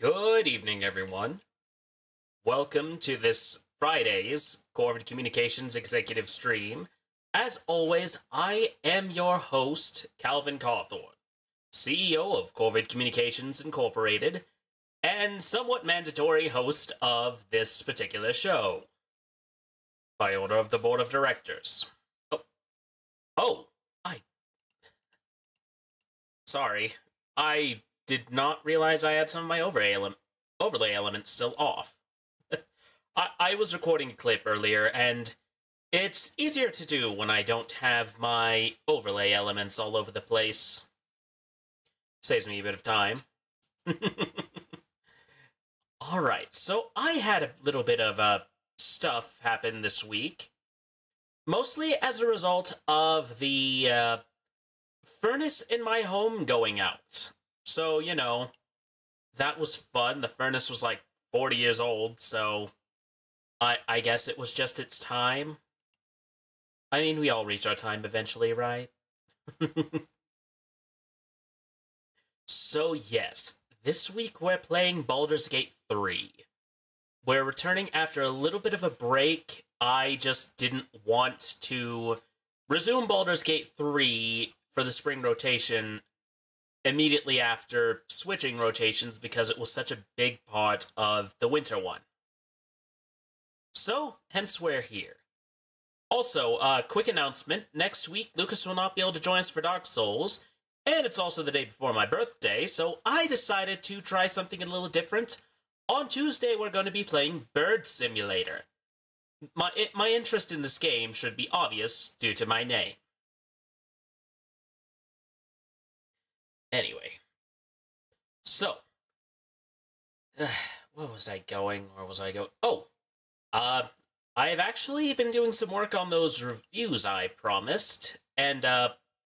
Good evening, everyone. Welcome to this Friday's Corvid Communications Executive Stream. As always, I am your host, Calvin Cawthorne, CEO of Corvid Communications Incorporated, and somewhat mandatory host of this particular show. By order of the Board of Directors. Oh, sorry. I did not realize I had some of my overlay elements still off. I was recording a clip earlier, and it's easier to do when I don't have my overlay elements all over the place. Saves me a bit of time. Alright, so I had a little bit of stuff happen this week. Mostly as a result of the furnace in my home going out. So, you know, that was fun. The furnace was like 40 years old, so I guess it was just its time. I mean, we all reach our time eventually, right? So yes, this week we're playing Baldur's Gate 3. We're returning after a little bit of a break. I just didn't want to resume Baldur's Gate 3 for the spring rotation immediately after switching rotations because it was such a big part of the winter one. So, hence we're here. Also, quick announcement, next week Lucas will not be able to join us for Dark Souls, and it's also the day before my birthday, so I decided to try something a little different. On Tuesday, we're going to be playing Bird Simulator. My interest in this game should be obvious due to my name. Anyway, so, where was I going, or was I going? Oh, I've actually been doing some work on those reviews I promised, and,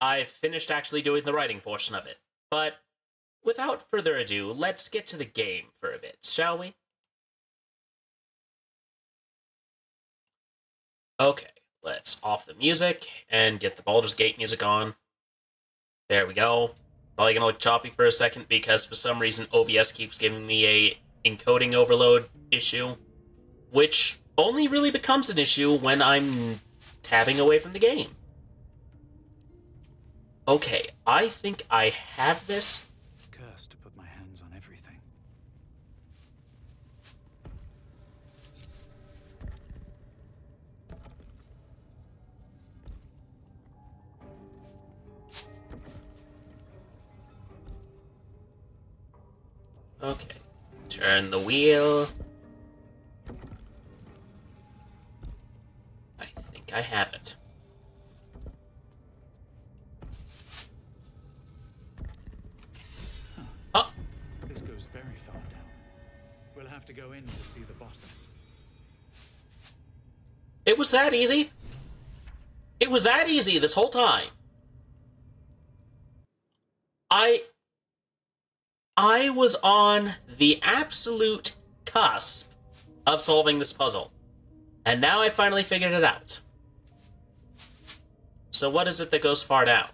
I've finished actually doing the writing portion of it. But, without further ado, let's get to the game for a bit, shall we? Okay, let's off the music, and get the Baldur's Gate music on. There we go. Probably gonna look choppy for a second because for some reason OBS keeps giving me a encoding overload issue, which only really becomes an issue when I'm tabbing away from the game. Okay, I think I have this. Cursed to put my hands on everything. Okay, turn the wheel. I think I have it. Oh! This goes very far down. We'll have to go in to see the bottom. It was that easy? It was that easy this whole time. I was on the absolute cusp of solving this puzzle. And now I finally figured it out. So what is it that goes far down?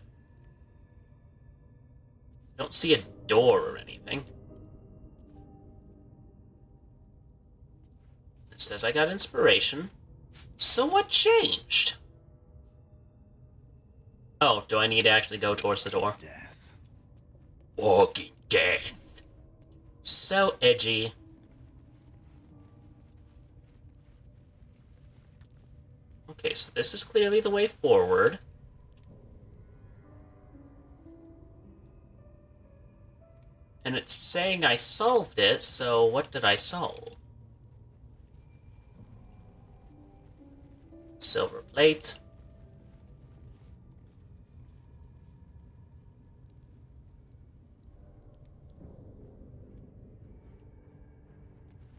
I don't see a door or anything. It says I got inspiration. So what changed? Oh, do I need to actually go towards the door? Death. Walking death. So edgy. Okay, so this is clearly the way forward. And it's saying I solved it, so what did I solve? Silver plate.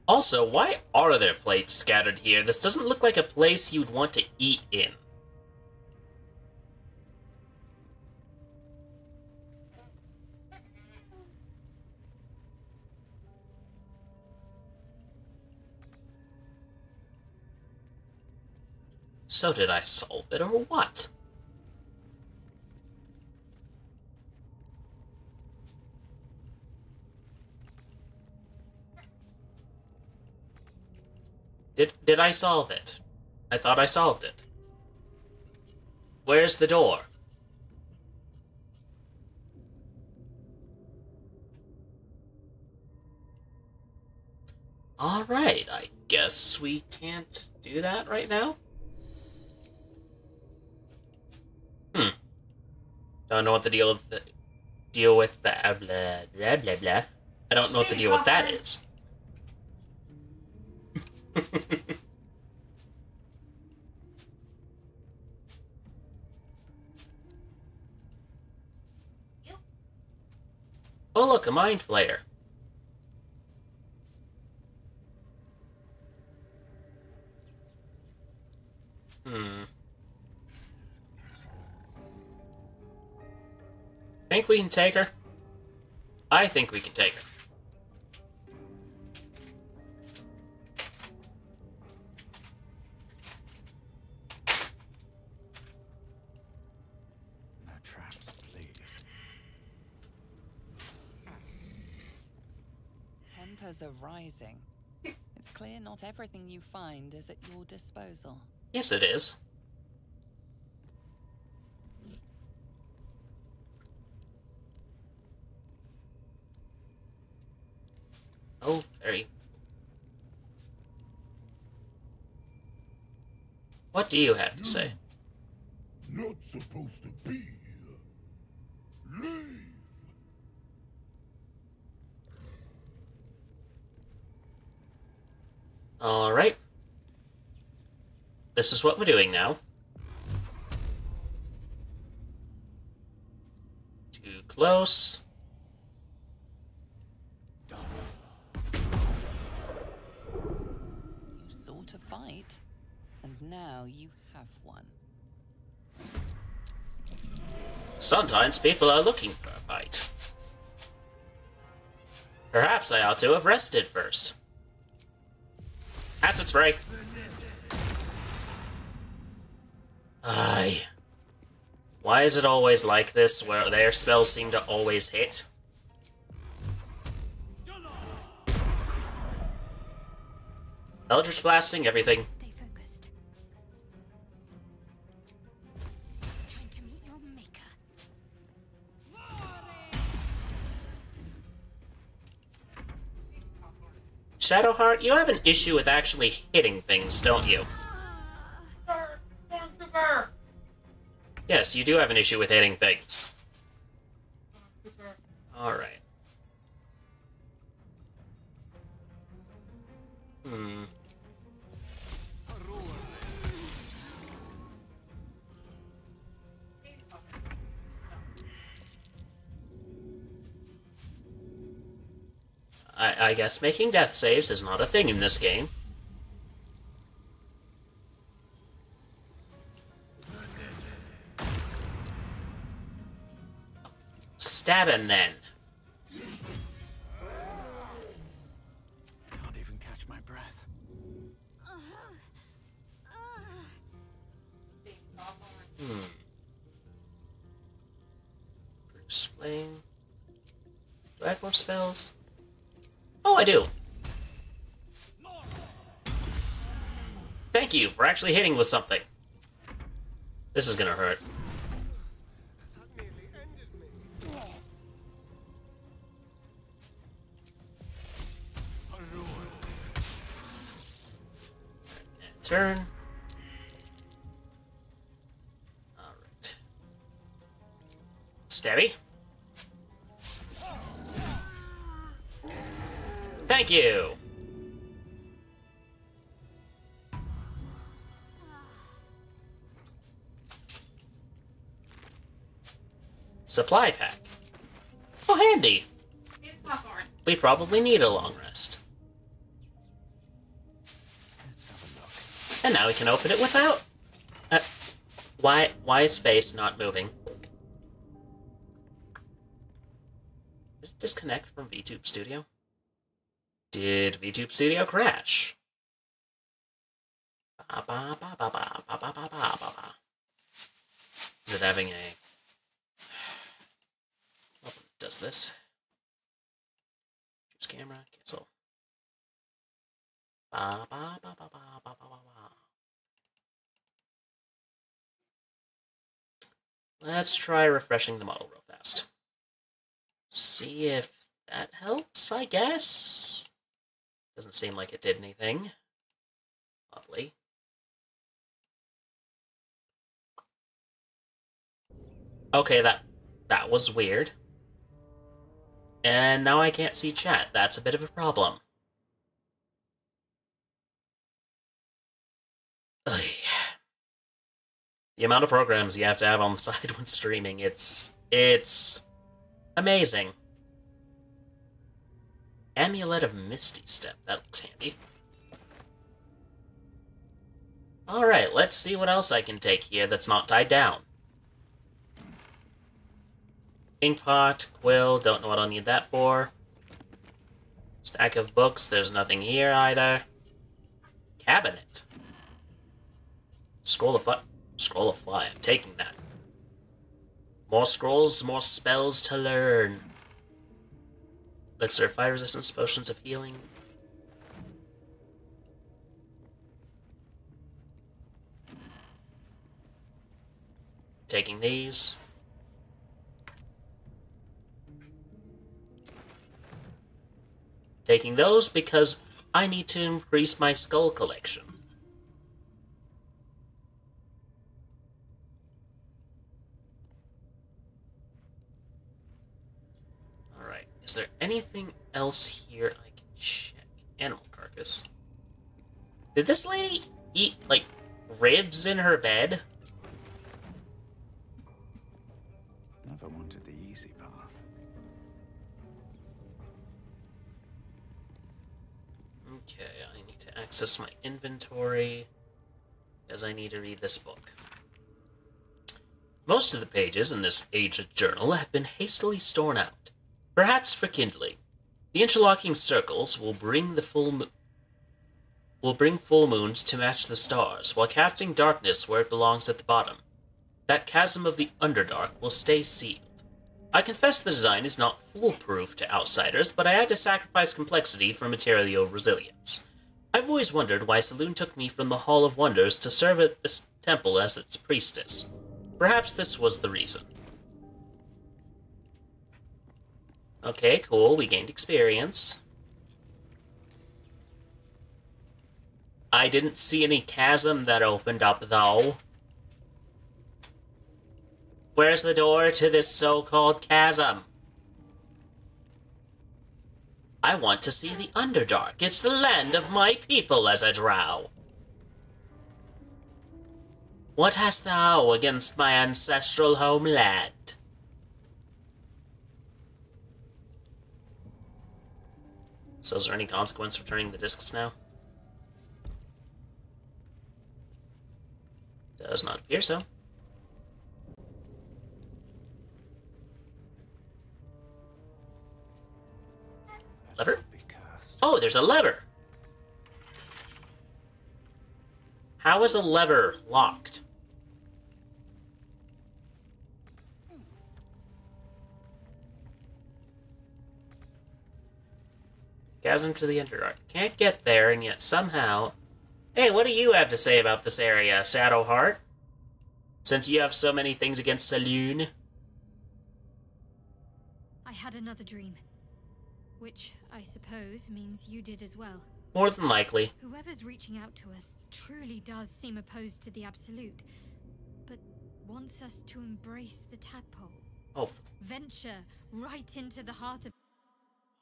Also, why are there plates scattered here? This doesn't look like a place you'd want to eat in. So did I solve it, or what? Did I solve it? I thought I solved it. Where's the door? Alright, I guess we can't do that right now? Don't know what the deal with the blah blah blah blah. I don't know what the deal with that is. Oh look, a mind flayer. Think we can take her? I think we can take her. No traps, please. Tempers are rising. It's clear not everything you find is at your disposal. Yes, it is. Oh, very. What do you have to say? Not supposed to be here. Leave! Alright. This is what we're doing now. Too close. You sought a fight, and now you have one. Sometimes people are looking for a fight. Perhaps I ought to have rested first. Acid spray. Aye. Why is it always like this, where their spells seem to always hit? Eldritch blasting, everything. Stay focused. Time to meet your maker. Shadowheart, you have an issue with actually hitting things, don't you? Yes, you do have an issue with hitting things. Alright. I guess making death saves is not a thing in this game. Stab him then. Can't even catch my breath. Bruce Flame. Do I have more spells? Oh, I do. Thank you for actually hitting with something. This is gonna hurt. Turn. Alright. Stabby. Thank you! Supply pack. Oh, handy! We probably need a long rest. Let's have a look. And now we can open it without... why is face not moving? Did it disconnect from VTube Studio? Did VTube Studio crash? Is it having a... Oh, it does this. Choose camera, cancel. Ba, ba, ba, ba, ba, ba, ba, ba. Let's try refreshing the model real fast. See if that helps, I guess. Doesn't seem like it did anything. Lovely. Okay, that was weird. And now I can't see chat. That's a bit of a problem. Ugh. The amount of programs you have to have on the side when streaming, it's amazing. Amulet of Misty Step, that looks handy. Alright, let's see what else I can take here that's not tied down. Inkpot, quill, don't know what I'll need that for. Stack of books, there's nothing here either. Cabinet. Scroll of Fly, I'm taking that. More scrolls, more spells to learn. Elixir of Fire Resistance, Potions of Healing. Taking these. Taking those because I need to increase my skull collection. Alright, is there anything else here I can check? Animal carcass. Did this lady eat, like, ribs in her bed? Never wanted the easy path. Okay, I need to access my inventory, because I need to read this book. Most of the pages in this aged journal have been hastily torn out, perhaps for kindling. The interlocking circles will bring full moons to match the stars, while casting darkness where it belongs at the bottom. That chasm of the Underdark will stay sealed. I confess the design is not foolproof to outsiders, but I had to sacrifice complexity for material resilience. I've always wondered why Saloon took me from the Hall of Wonders to serve at this temple as its priestess. Perhaps this was the reason. Okay, cool, we gained experience. I didn't see any chasm that opened up, though. Where's the door to this so-called chasm? I want to see the Underdark. It's the land of my people as a drow. What hast thou against my ancestral homeland? So is there any consequence for turning the discs now? Does not appear so. Lever? Oh, there's a lever! How is a lever locked? Chasm to the Underdark. Can't get there, and yet somehow... Hey, what do you have to say about this area, Shadowheart? Since you have so many things against Saloon. I had another dream. Which, I suppose, means you did as well. More than likely. Whoever's reaching out to us truly does seem opposed to the Absolute, but wants us to embrace the tadpole. Oh. Venture right into the heart of...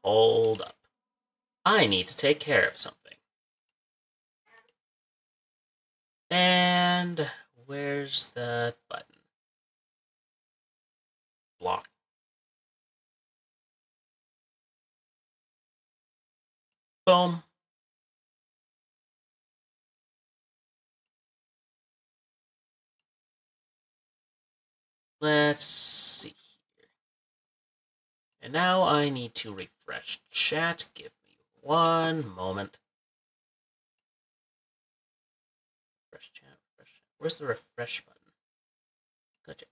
Hold up. I need to take care of something. And where's the button? Block. Boom. Let's see here. And now I need to refresh chat. Give me one moment. Refresh chat, refresh chat. Where's the refresh button? Gotcha.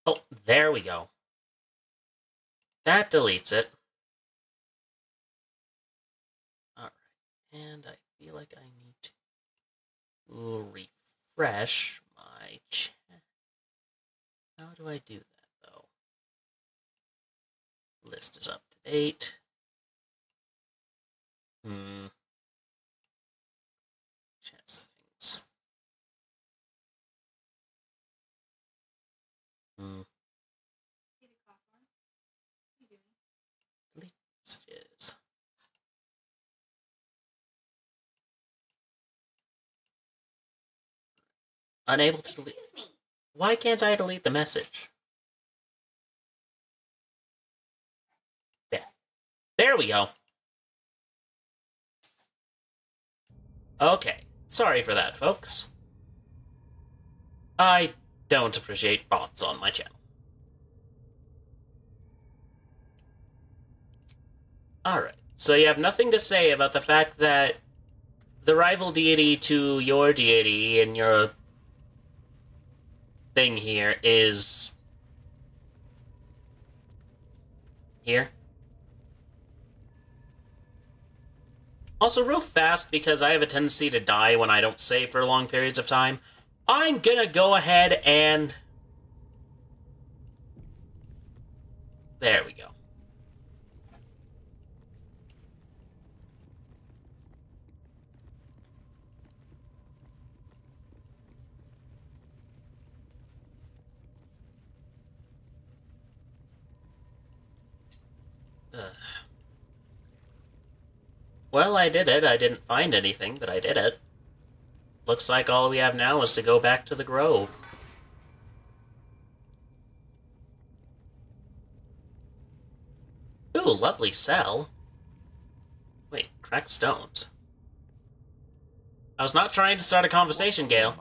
Oh, there we go. That deletes it. Alright, and I feel like I need to refresh my chat. How do I do that, though? List is up to date. Chat settings. Delete messages. Unable to delete. Why can't I delete the message? Yeah. There we go. Okay. Sorry for that, folks. I don't appreciate bots on my channel. Alright. So you have nothing to say about the fact that the rival deity to your deity and your thing here is here. Also, real fast, because I have a tendency to die when I don't save for long periods of time, I'm gonna go ahead and... There we go. Well, I did it. I didn't find anything, but I did it. Looks like all we have now is to go back to the grove. Ooh, lovely cell. Wait, cracked stones. I was not trying to start a conversation, Gale.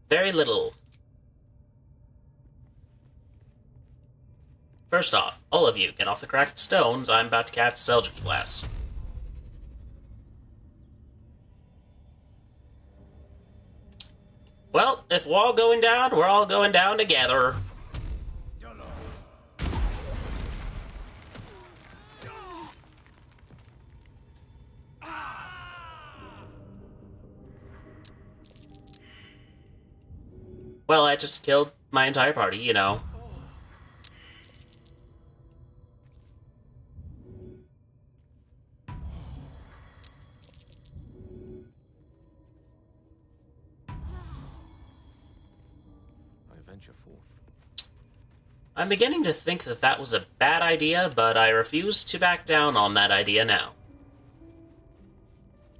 Very little. First off, all of you, get off the cracked stones. I'm about to cast Eldritch Blast. Well, if we're all going down, we're all going down together. Well, I just killed my entire party, you know. I'm beginning to think that that was a bad idea, but I refuse to back down on that idea now.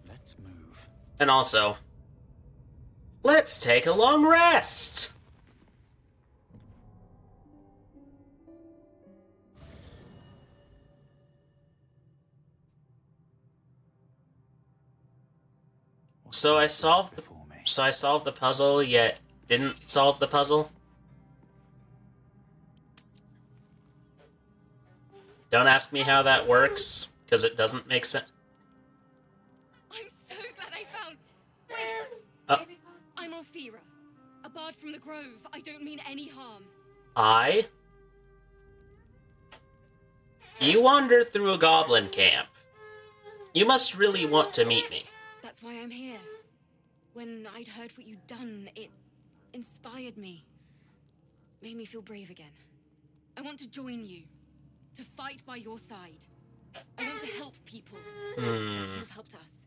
Let's move. And also, let's take a long rest! So I solved the puzzle, yet didn't solve the puzzle? Don't ask me how that works, because it doesn't make sense. I'm so glad I found... Wait! I'm Althera, a bard from the Grove. I don't mean any harm. You wandered through a goblin camp. You must really want to meet me. That's why I'm here. When I'd heard what you'd done, it inspired me. Made me feel brave again. I want to join you. To fight by your side. I want to help people. As you've helped us.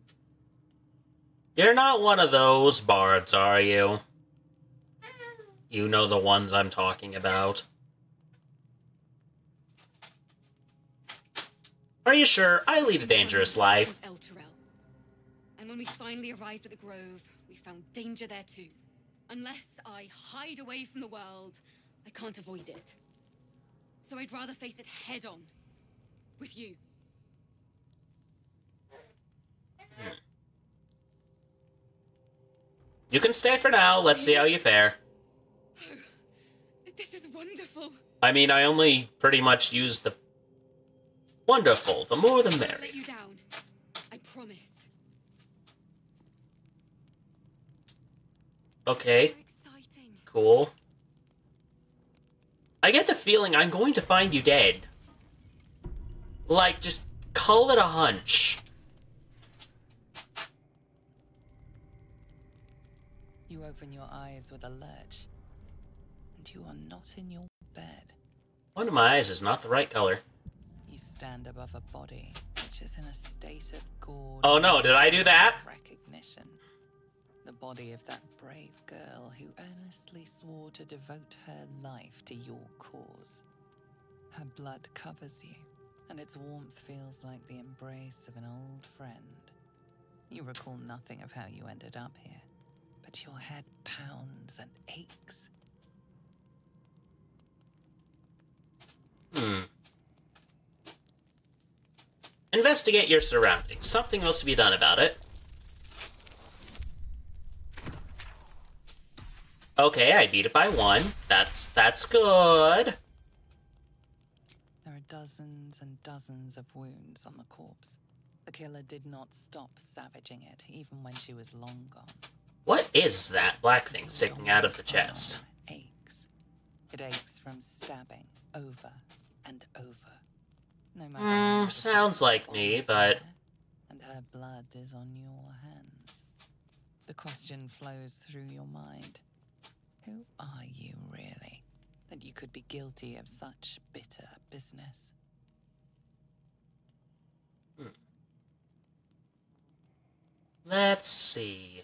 You're not one of those bards, are you? You know the ones I'm talking about. Are you sure? I lead a dangerous life. And when we finally arrived at the Grove, we found danger there too. Unless I hide away from the world, I can't avoid it. So I'd rather face it head-on. With you. You can stay for now. Let's see how you fare. Oh, this is wonderful. I mean, I only pretty much use the... Wonderful. The more the merrier. I'll let you down. I promise. Okay. So exciting. Cool. I get the feeling I'm going to find you dead. Like, just call it a hunch. You open your eyes with a lurch, and you are not in your bed. One of my eyes is not the right color. You stand above a body which is in a state of gorge. Oh no, did I do that? Recognition. The body of that brave girl who earnestly swore to devote her life to your cause. Her blood covers you, and its warmth feels like the embrace of an old friend. You recall nothing of how you ended up here, but your head pounds and aches. Investigate your surroundings. Something must be done about it. Okay, I beat it by 1. That's good. There are dozens and dozens of wounds on the corpse. The killer did not stop savaging it, even when she was long gone. What is that black thing sticking out of the chest? Aches. It aches from stabbing over and over. No matter how much Sounds like me, but... And her blood is on your hands. The question flows through your mind. Who are you, really, that you could be guilty of such bitter business? Let's see.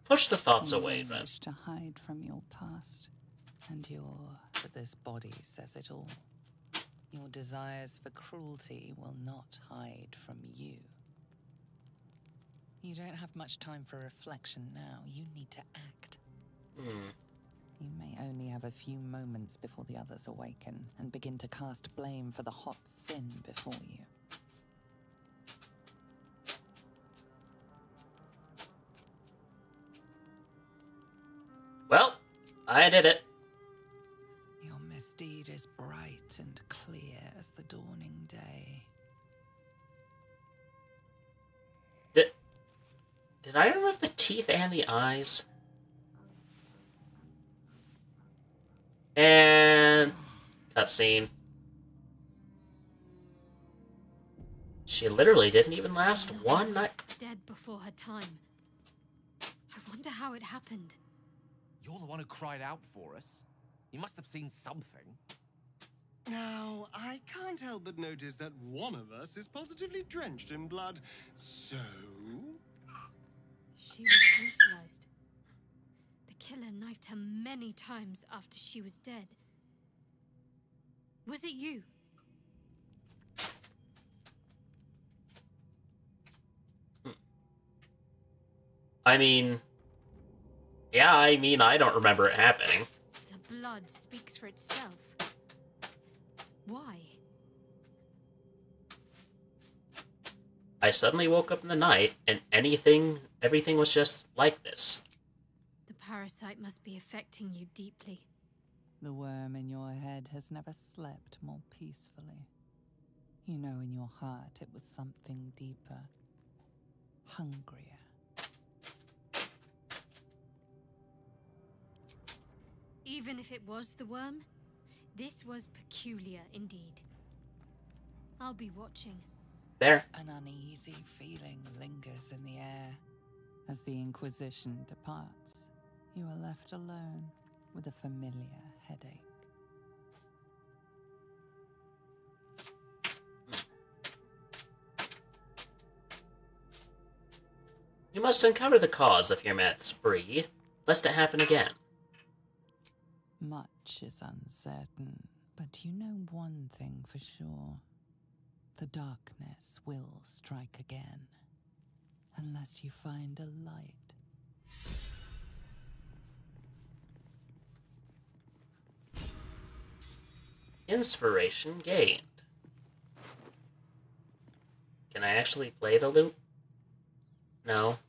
Push the thoughts away, You then. wish to hide from your past, and but this body says it all. Your desires for cruelty will not hide from you. You don't have much time for reflection now. You need to act. You may only have a few moments before the others awaken and begin to cast blame for the hot sin before you. Well, I did it. Your misdeed is bright and clear as the dawning day. Did I remove the teeth and the eyes? And... cutscene. She literally didn't even last one night. Dead before her time. I wonder how it happened. You're the one who cried out for us. You must have seen something. Now, I can't help but notice that one of us is positively drenched in blood. So... She was brutalized. The killer knifed her many times after she was dead. Was it you? I mean, I don't remember it happening. The blood speaks for itself. Why? I suddenly woke up in the night, and everything was just like this. The parasite must be affecting you deeply. The worm in your head has never slept more peacefully. You know in your heart it was something deeper, hungrier. Even if it was the worm, this was peculiar indeed. I'll be watching. There. An uneasy feeling lingers in the air. As the Inquisition departs, you are left alone with a familiar headache. You must uncover the cause of your mad spree, lest it happen again. Much is uncertain, but you know one thing for sure. The darkness will strike again, unless you find a light. Inspiration gained. Can I actually play the loop? No.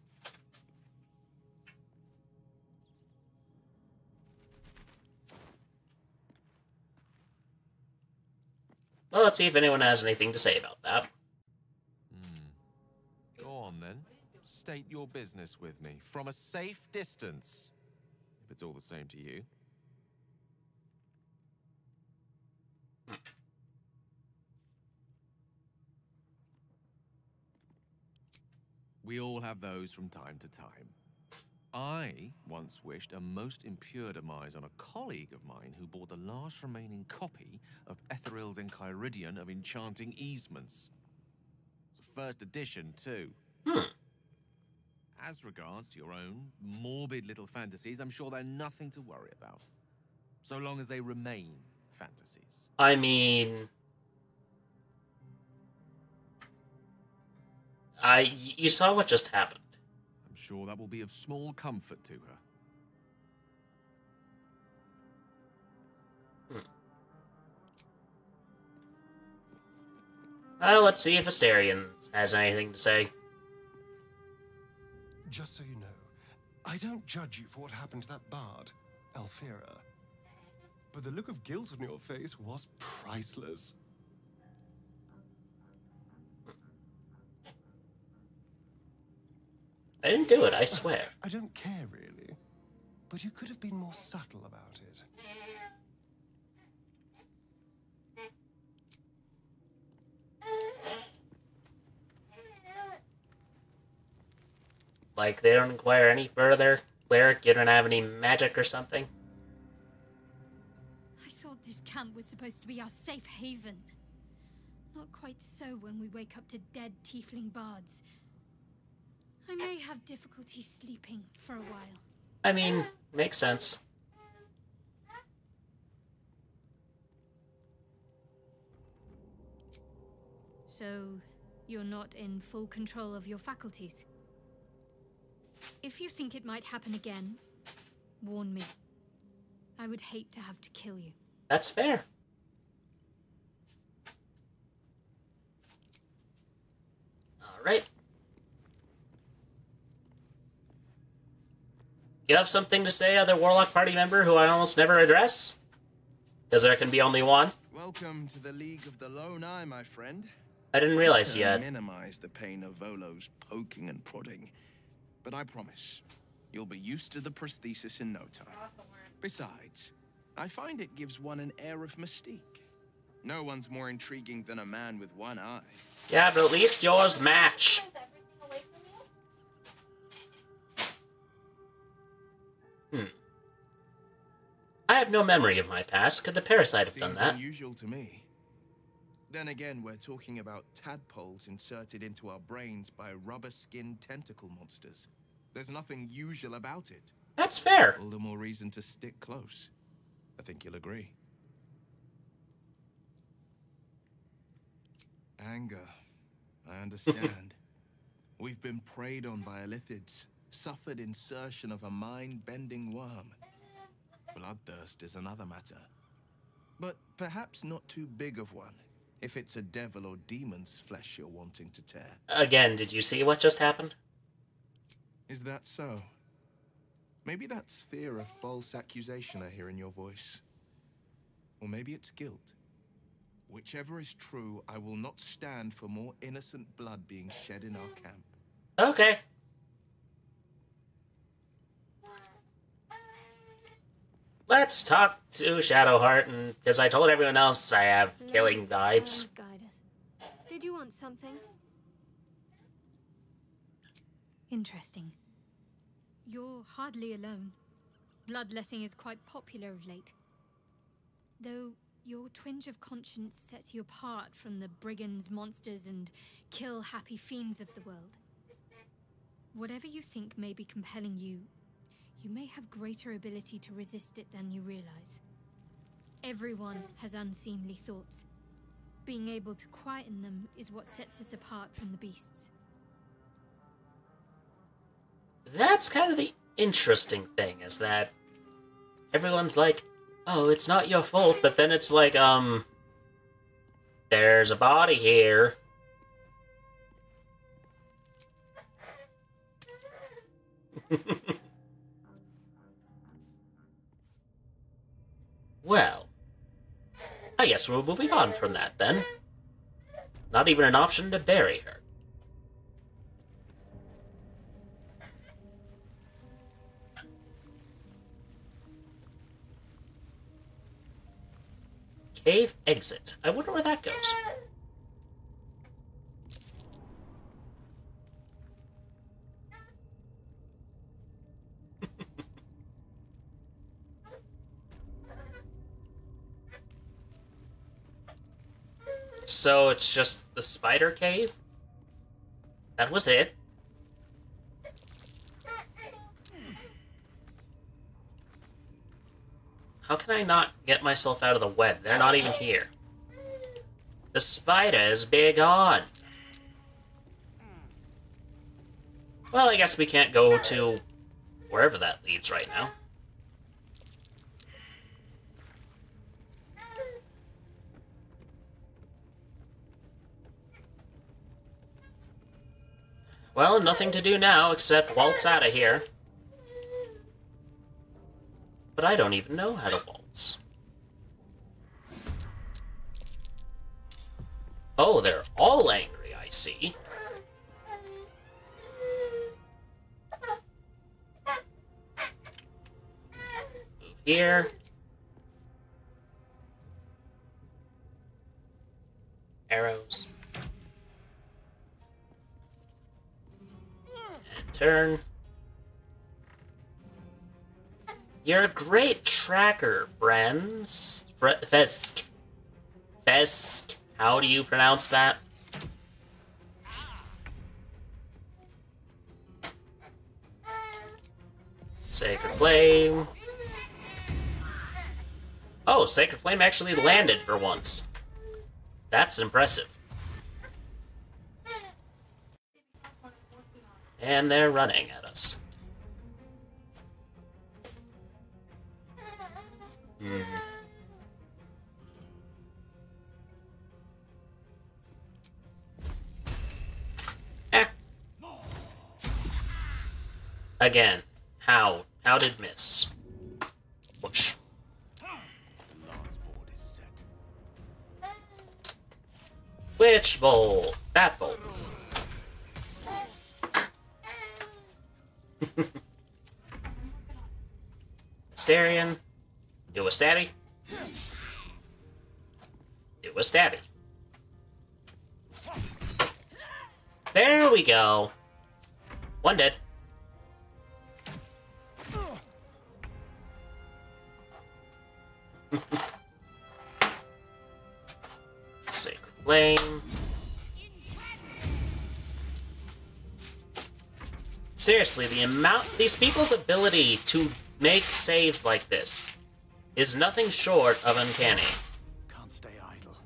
Well, let's see if anyone has anything to say about that. Go on then. state your business with me from a safe distance, if it's all the same to you. We all have those from time to time. I once wished a most impure demise on a colleague of mine who bought the last remaining copy of Etheril's Enchiridion of Enchanting Easements. It's a first edition, too. As regards to your own morbid little fantasies, I'm sure they're nothing to worry about. So long as they remain fantasies. I mean... You saw what just happened. I'm sure that will be of small comfort to her. Well, let's see if Asterion has anything to say. Just so you know, I don't judge you for what happened to that bard, Alfira. But the look of guilt on your face was priceless. I didn't do it, I swear. I don't care, really. But you could have been more subtle about it. Like, they don't inquire any further? Cleric, you don't have any magic or something? I thought this camp was supposed to be our safe haven. Not quite so when we wake up to dead tiefling bards. I may have difficulty sleeping for a while. I mean, makes sense. So, you're not in full control of your faculties? If you think it might happen again, warn me. I would hate to have to kill you. That's fair. Alright. You have something to say, other Warlock party member who I almost never address? Because there can be only one. Welcome to the League of the Lone Eye, my friend. I didn't realize you had. Minimize the pain of Volo's poking and prodding. But I promise, you'll be used to the prosthesis in no time. Besides, I find it gives one an air of mystique. No one's more intriguing than a man with one eye. Yeah, but at least yours match. I have no memory of my past. Could the parasite have done that? Unusual to me. Then again, we're talking about tadpoles inserted into our brains by rubber-skinned tentacle monsters. There's nothing usual about it. That's fair. All the more reason to stick close. I think you'll agree. Anger. I understand. We've been preyed on by illithids, suffered insertion of a mind-bending worm. Bloodthirst is another matter. But perhaps not too big of one, if it's a devil or demon's flesh you're wanting to tear. Again, did you see what just happened? Is that so? Maybe that's fear of false accusation I hear in your voice. Or maybe it's guilt. Whichever is true, I will not stand for more innocent blood being shed in our camp. Okay. Let's talk to Shadowheart, and because I told everyone else I have killing vibes. Guide us. Did you want something? Interesting. You're hardly alone. Bloodletting is quite popular of late. Though your twinge of conscience sets you apart from the brigands, monsters, and kill-happy fiends of the world. Whatever you think may be compelling you, you may have greater ability to resist it than you realize. Everyone has unseemly thoughts. Being able to quieten them is what sets us apart from the beasts. That's kind of the interesting thing, is that everyone's like, oh, it's not your fault, but then it's like, there's a body here. Well, I guess we're moving on from that, then. Not even an option to bury her. cave exit. I wonder where that goes. So it's just the spider cave? That was it. How can I not get myself out of the web? They're not even here. The spiders be gone. Well, I guess we can't go to wherever that leads right now. Well, nothing to do now except waltz out of here. But I don't even know how to waltz. Oh, they're all angry, I see. Move here. Arrows. And turn. You're a great tracker, friends. Fesk. Fesk. How do you pronounce that? Sacred Flame. Oh, Sacred Flame actually landed for once. That's impressive. And they're running at us. Eh. Again, how? How did miss? Whoosh. Which bowl? That bowl. Asterion. Do a stabby. Do a stabby. There we go. One dead. Sacred Flame. Seriously, the amount... these people's ability to make saves like this is nothing short of uncanny. Can't stay idle.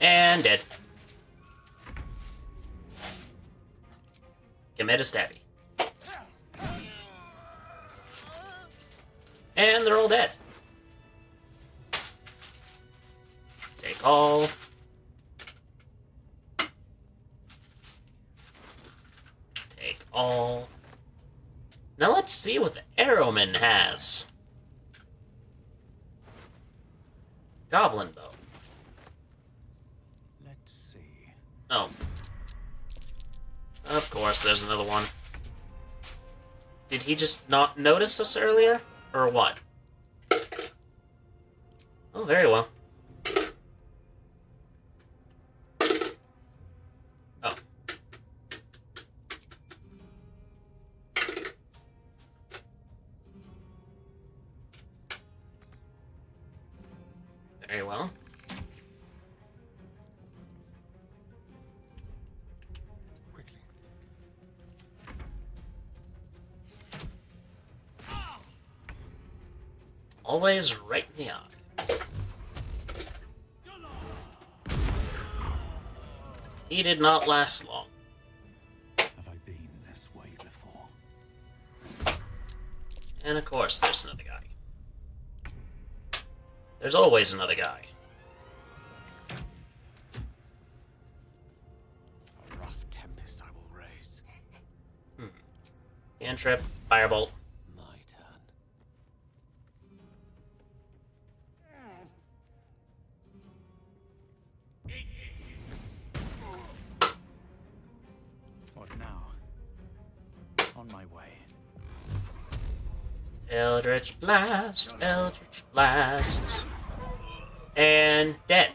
And dead. Commit a stabby. And they're all dead. Take all. Take all. Now let's see what the Arrowman has. Goblin bow. Let's see. Oh. Of course, there's another one. Did he just not notice us earlier? Or what? Oh, very well. Oh. Very well. Quickly. Always right in the eye. He did not last long. Have I been this way before? And of course, there's another guy. There's always another guy. A rough tempest I will raise. Cantrip, Firebolt. My turn. What now? On my way. Eldritch Blast, Eldritch Blast. And dead.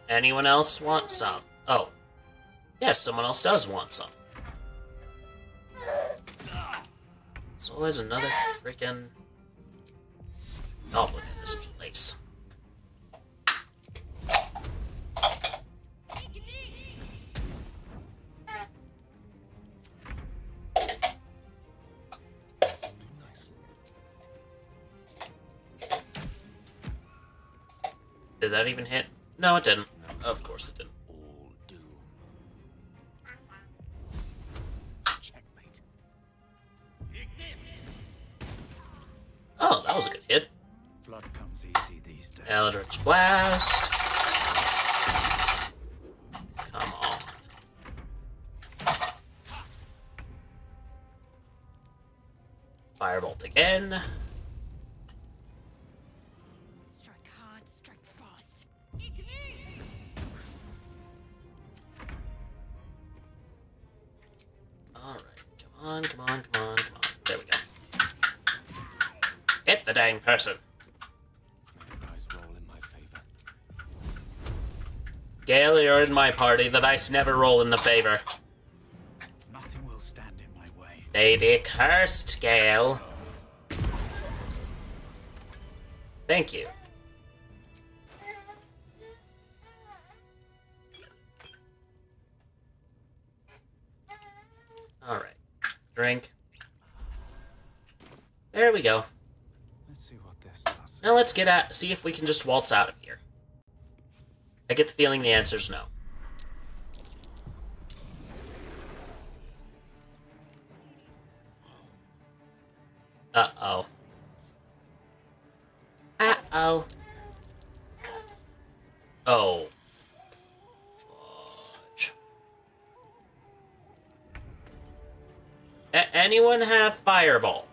Anyone else want some? Oh. Yes, someone else does want some. There's always another freaking goblin in this place. Did that even hit? No, it didn't. Of course it didn't. All doom. Checkmate. Oh, that was a good hit. Blood comes easy these days. Eldritch Blast. Come on. Firebolt again. Strike hard, strike fast. Alright, come on, come on, come on, come on. There we go. Hit the dang person. Dice roll in my favor. Gale, you're in my party. The dice never roll in the favor. Nothing will stand in my way. They be cursed, Gale. Thank you. Alright. Drink. There we go. Let's see what this does. Now let's see if we can just waltz out of here. I get the feeling the answer's no. Uh-oh. Uh-oh. Oh. Fudge. Anyone have Fireball?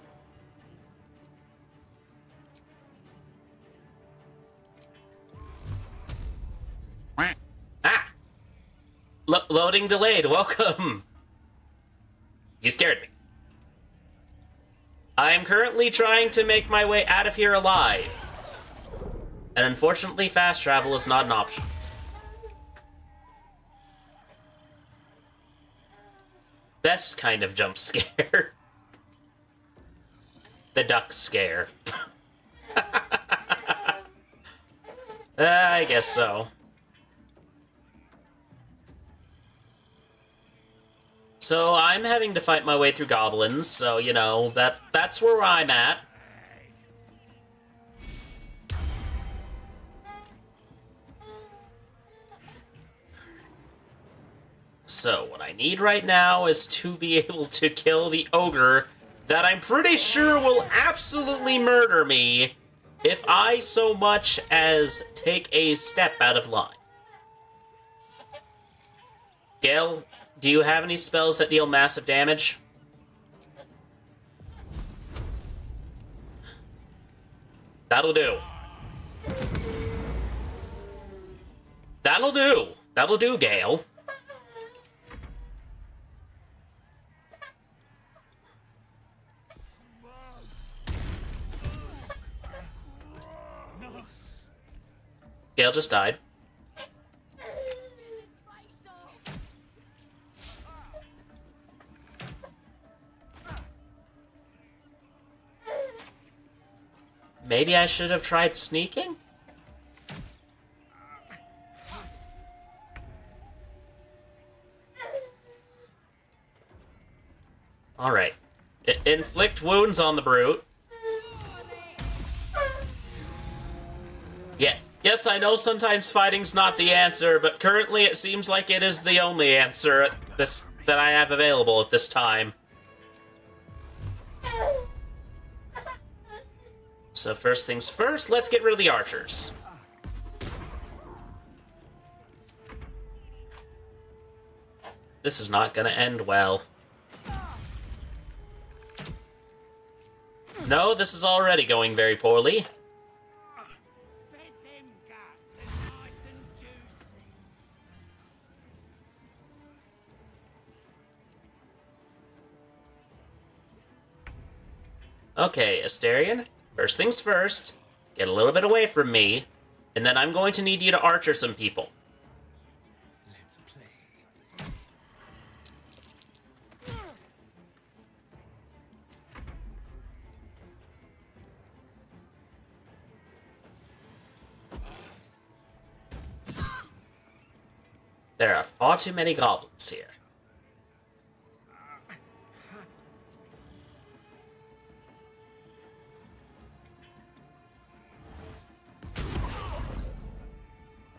Ah! Loading delayed. Welcome. You scared me. I am currently trying to make my way out of here alive. And unfortunately, fast travel is not an option. Best kind of jump scare. The duck scare. I guess so. So I'm having to fight my way through goblins, so, you know, that's where I'm at. So, what I need right now is to be able to kill the ogre that I'm pretty sure will absolutely murder me if I so much as take a step out of line. Gale, do you have any spells that deal massive damage? That'll do. That'll do. That'll do, Gale. Gale just died. Maybe I should have tried sneaking? Alright. Inflict wounds on the brute. Yeah. Yes, I know sometimes fighting's not the answer, but currently it seems like it is the only answer that I have available at this time. So first things first, let's get rid of the archers. This is not gonna end well. No, this is already going very poorly. Okay, Asterion, first things first, get a little bit away from me, and then I'm going to need you to archer some people. Let's play. There are far too many goblins here.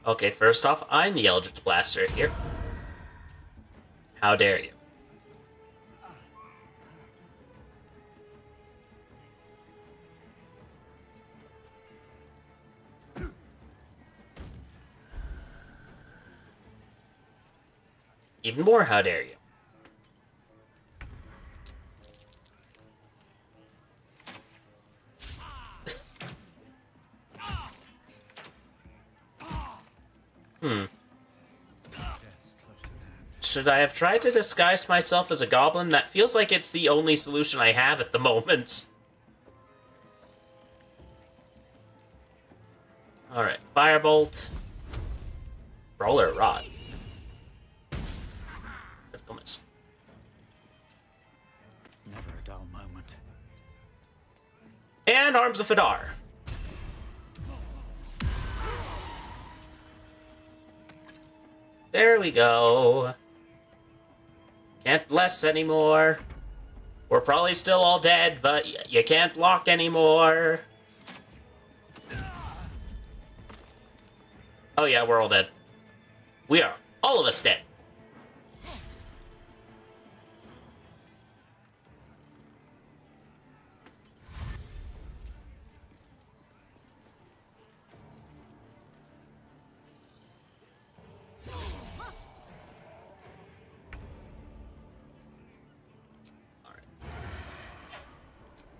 Okay, first off, I'm the Eldritch Blaster here. How dare you? Even more, how dare you? Should I have tried to disguise myself as a goblin? That feels like it's the only solution I have at the moment. Alright, Firebolt. Roller Rod. Never a dull moment. And Arms of Hadar. There we go. Can't bless anymore. We're probably still all dead, but you can't block anymore. Oh yeah, we're all dead. We are all of us dead.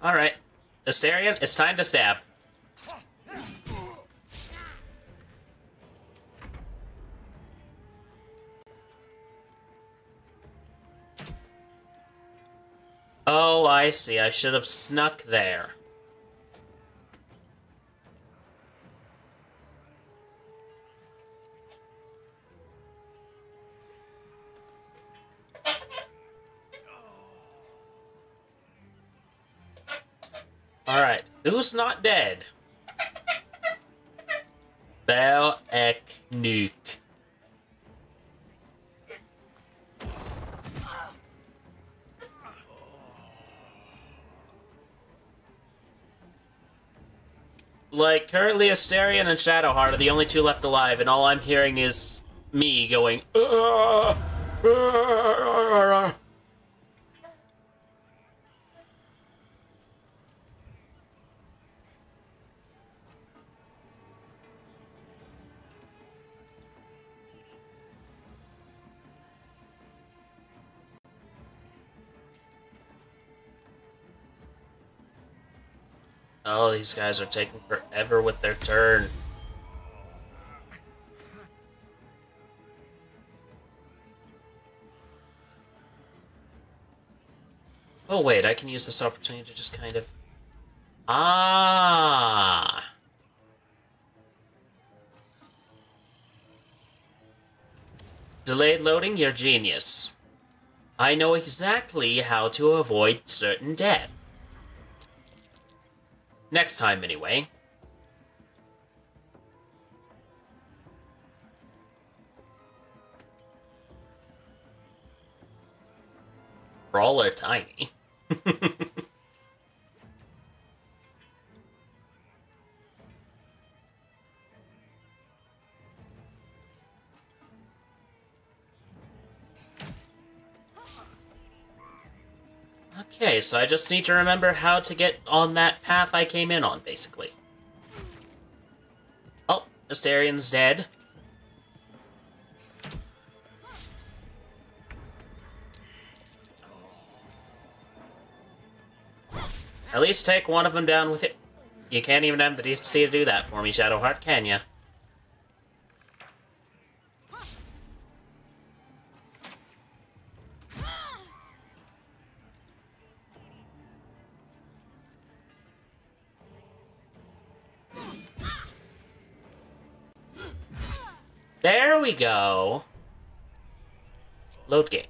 Alright. Asterion, it's time to stab. Oh, I see. I should have snuck there. Alright, who's not dead? Bell Ek Nuke. Like, currently Asterion and Shadowheart are the only two left alive, and all I'm hearing is me going, Oh, these guys are taking forever with their turn. Oh wait, I can use this opportunity to just kind of... Ah! Delayed loading, you're genius. I know exactly how to avoid certain death. Next time, anyway. Brawler tiny. Okay, so I just need to remember how to get on that path I came in on, basically. Oh, Asterion's dead. At least take one of them down with it. You can't even have the decency to do that for me, Shadowheart, can ya? There we go. Load game.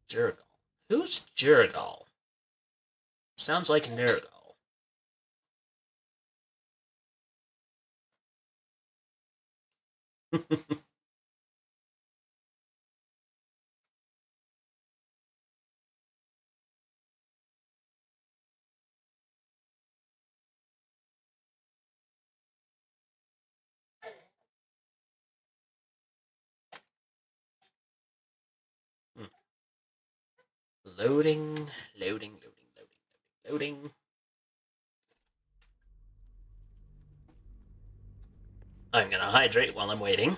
Jurgal. Who's Jurgal? Sounds like Nurgle. Loading, loading, loading, loading, loading. I'm gonna hydrate while I'm waiting.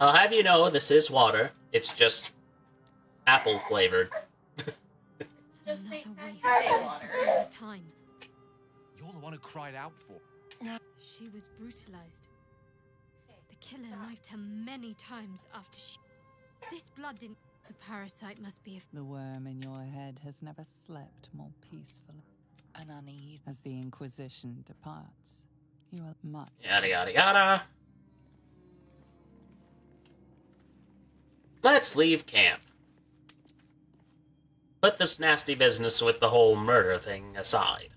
I'll have you know this is water. It's just apple flavored. Another waste of time. You're the one who cried out for. She was brutalized. The killer knifed her many times after she... This blood didn't... The parasite must be a... The worm in your head has never slept more peacefully and uneasy. As the Inquisition departs, you are much... Yada yada yada. Let's leave camp. Put this nasty business with the whole murder thing aside.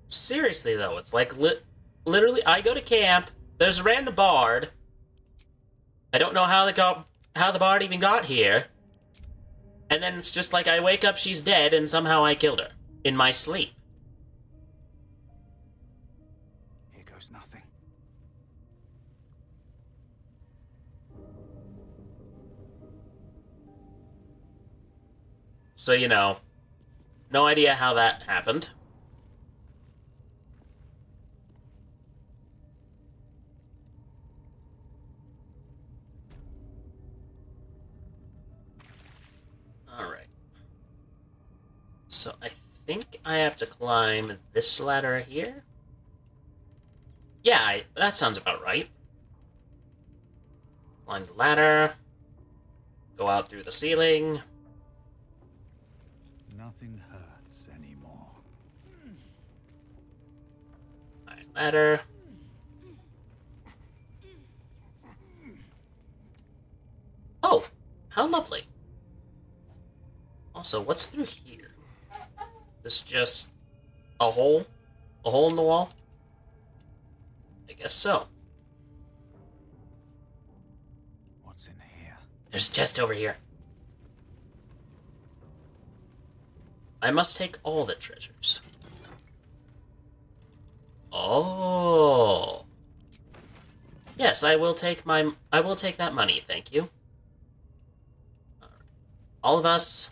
Seriously, though, it's like literally, I go to camp. There's a random bard. I don't know how the bard even got here. And then it's just like I wake up, she's dead, and somehow I killed her in my sleep. Here goes nothing. So, you know, no idea how that happened. Alright. So, I think I have to climb this ladder here? Yeah, that sounds about right. Climb the ladder. Go out through the ceiling. Nothing hurts anymore. Alright, ladder. Oh, how lovely. Also, what's through here? This just a hole? A hole in the wall? I guess so. What's in here? There's a chest over here. I must take all the treasures. Oh. Yes, I will take that money, thank you. All of us,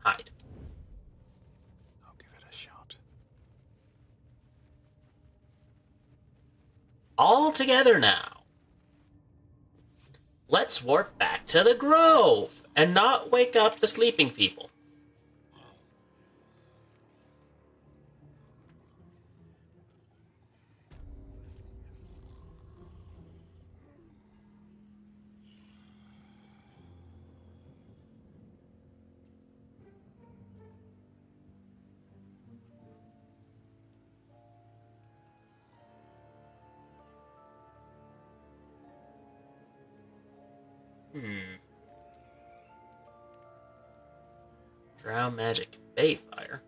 hide. I'll give it a shot. All together now. Let's warp back to the grove and not wake up the sleeping people. Drow magic Bayfire.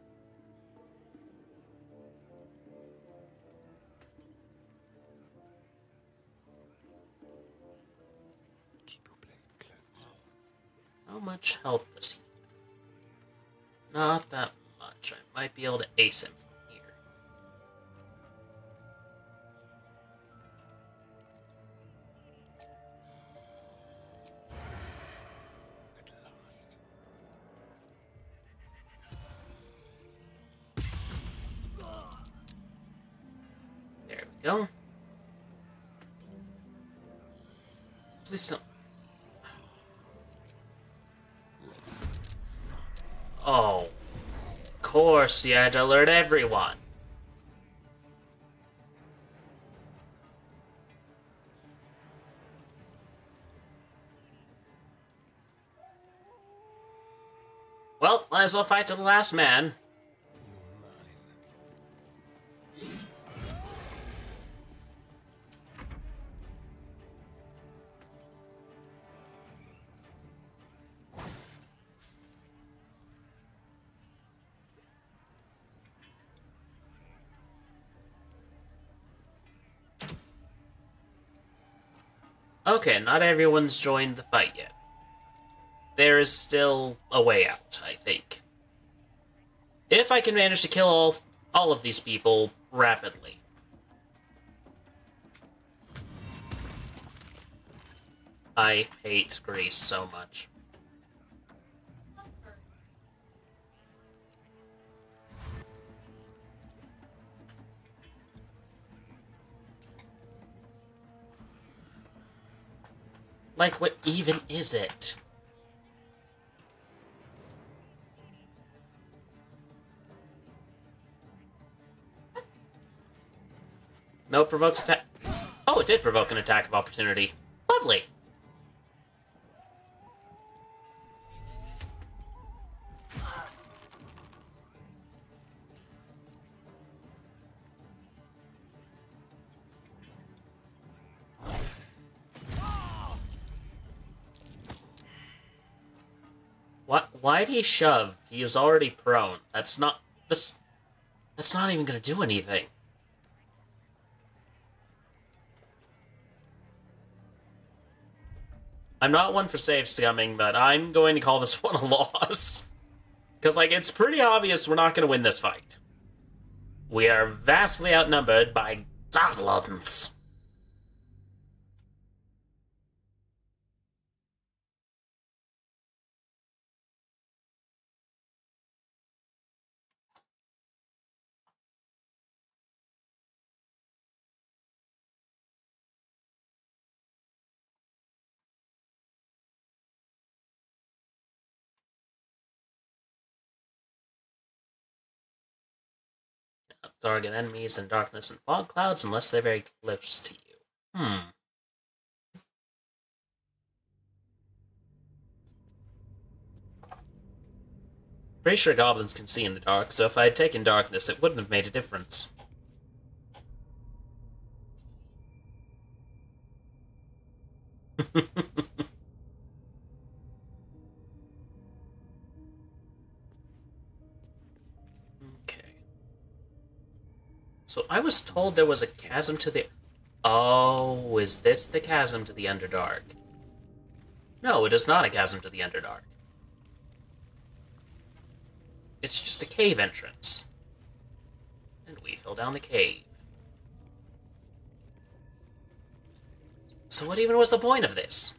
Keep your blade close. How much health does he have? Not that much. I might be able to ace him from here. At last. There we go. Please don't. Oh, of course you had to alert everyone. Well, might as well fight to the last man. Okay, not everyone's joined the fight yet. There is still a way out, I think. If I can manage to kill all of these people rapidly. I hate Greece so much. Like, what even is it? No provoked attack. Oh, it did provoke an attack of opportunity. Lovely. Why'd he shove? He was already prone. That's not even gonna do anything. I'm not one for save scumming, but I'm going to call this one a loss. Because, like, it's pretty obvious we're not going to win this fight. We are vastly outnumbered by goblins. Target enemies in darkness and fog clouds unless they're very close to you. Pretty sure goblins can see in the dark, so if I had taken darkness, it wouldn't have made a difference. So I was told there was a chasm to the... Oh, is this the chasm to the Underdark? No, it is not a chasm to the Underdark. It's just a cave entrance. And we fell down the cave. So what even was the point of this?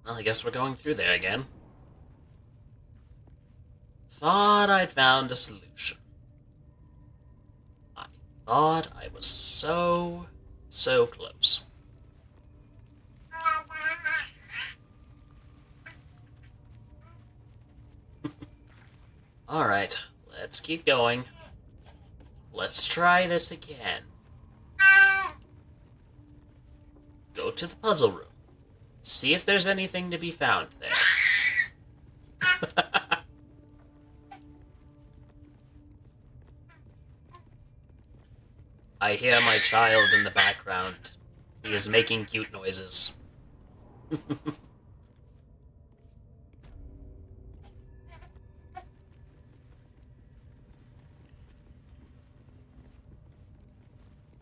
Well, I guess we're going through there again. Thought I'd found a solution. I thought I was so close. Alright, let's keep going. Let's try this again. Go to the puzzle room. See if there's anything to be found there. I hear my child in the background. He is making cute noises.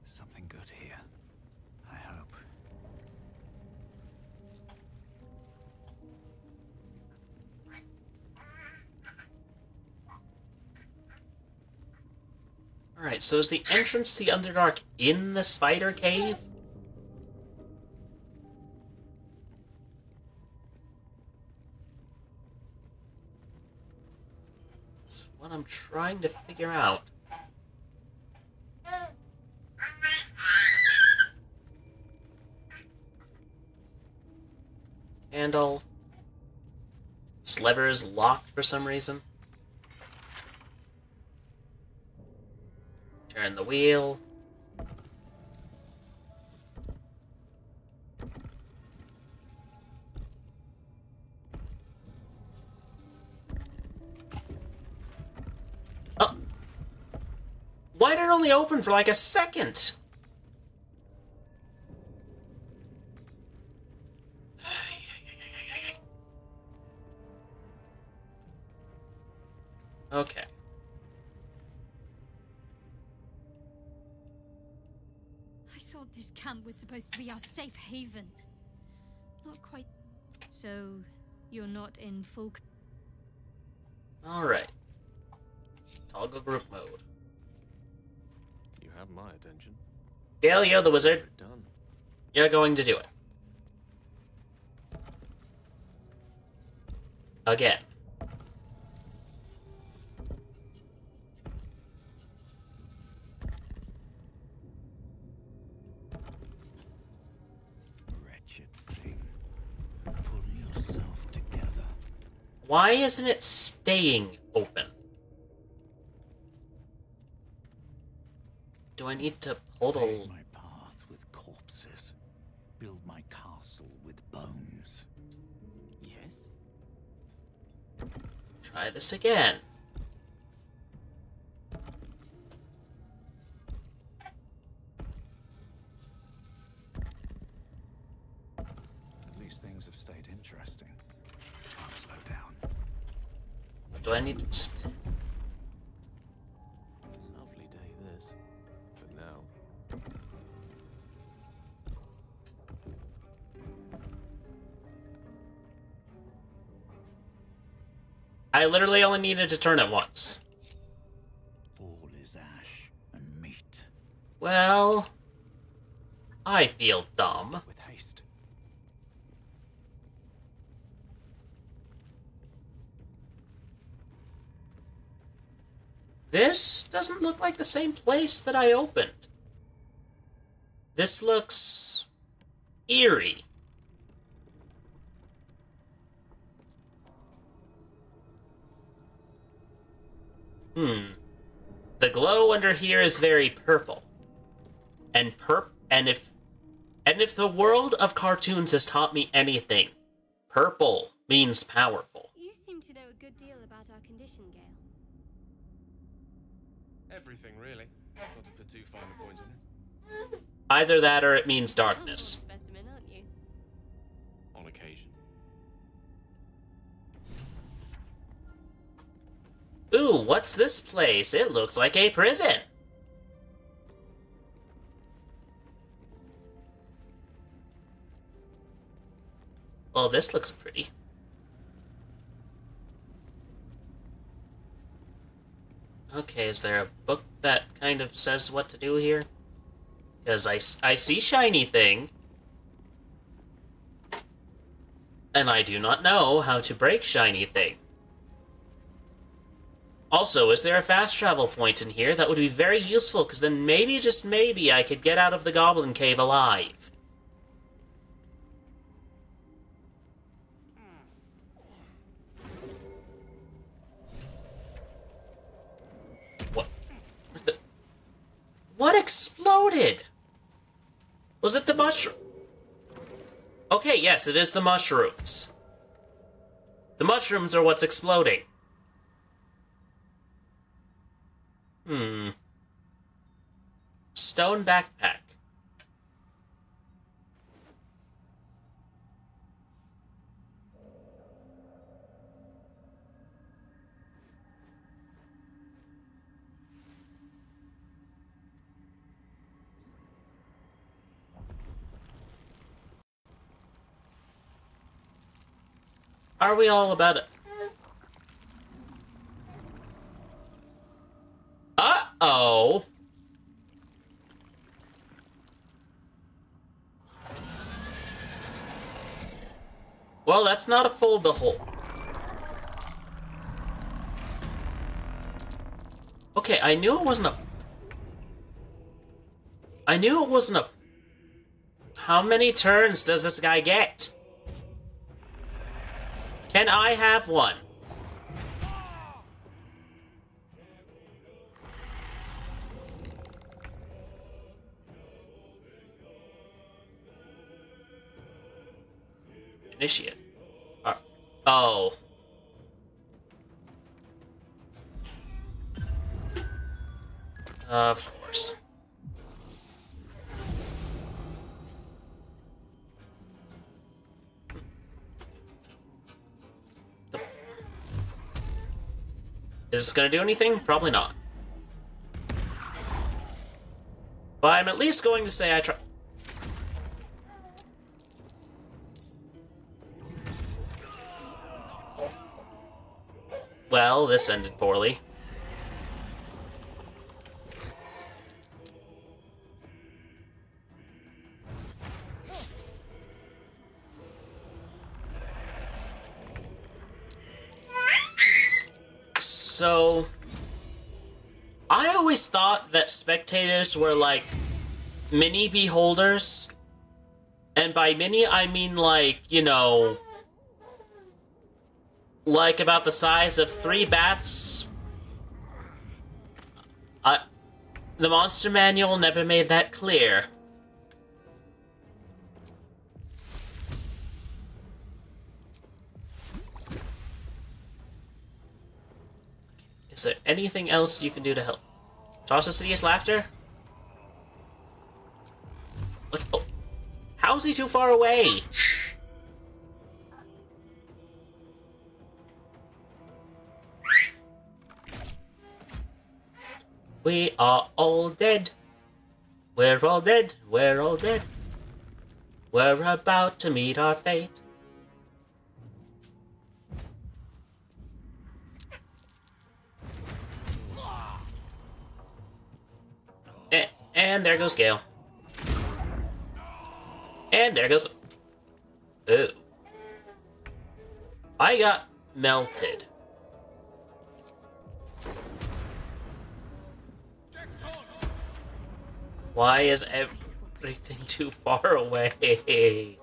Something good here, I hope. Alright, so is the entrance to the Underdark in the spider cave? That's what I'm trying to figure out. Handle. This lever is locked for some reason. Turn the wheel. Oh. Why did it only open for like a second? Okay. I thought this camp was supposed to be our safe haven. Not quite. So, you're not in full... Alright. Toggle group mode. You have my attention. Gale, you're the wizard. Done. You're going to do it. Again. Wretched thing. Pull yourself together. Why isn't it staying open? Do I need to pull the... Pave my path with corpses. Build my castle with bones. Yes? Try this again. At least things have stayed interesting. Can't slow down. Do I need to... Lovely day this. But now. I literally only needed to turn it once. All is ash and meat. Well... I feel dumb. With haste. This doesn't look like the same place that I opened. This looks... eerie. The glow under here is very purple. And if the world of cartoons has taught me anything, purple means powerful. You seem to know a good deal about our condition, Gale. Everything, really. Not to put too fine a point on it. Either that or it means darkness. Specimen, aren't you? On occasion. Ooh, what's this place? It looks like a prison. Oh, this looks pretty. Okay, is there a book that kind of says what to do here? Because I see shiny thing. And I do not know how to break shiny thing. Also, is there a fast travel point in here? That would be very useful, because then maybe, just maybe, I could get out of the goblin cave alive. What exploded? Was it the mushroom? Okay, yes, it is the mushrooms. The mushrooms are what's exploding. Stone backpack. Are we all about it? Uh-oh. Well, that's not a full behold. Okay, I knew it wasn't a... I knew it wasn't a... How many turns does this guy get? Can I have one? Initiate. Oh. Of course. Is this gonna do anything? Probably not. But I'm at least going to say I try. Well, this ended poorly. So, I always thought that spectators were like mini beholders. And by mini, I mean like, you know, like about the size of 3 bats. The monster manual never made that clear. Is there anything else you can do to help? Toss the city's laughter? Look, oh. How's he too far away? We are all dead. We're all dead. We're all dead. We're about to meet our fate. And there goes Gale. And there goes... Ooh. I got melted. Why is everything too far away?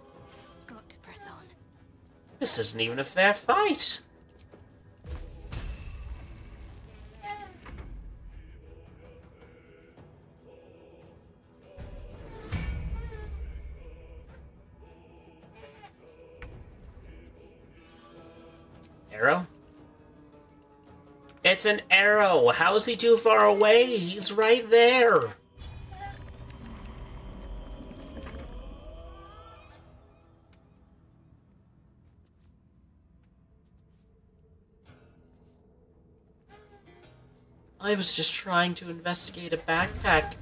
Got to press on. This isn't even a fair fight. Arrow? It's an arrow. How is he too far away? He's right there. I was just trying to investigate a backpack.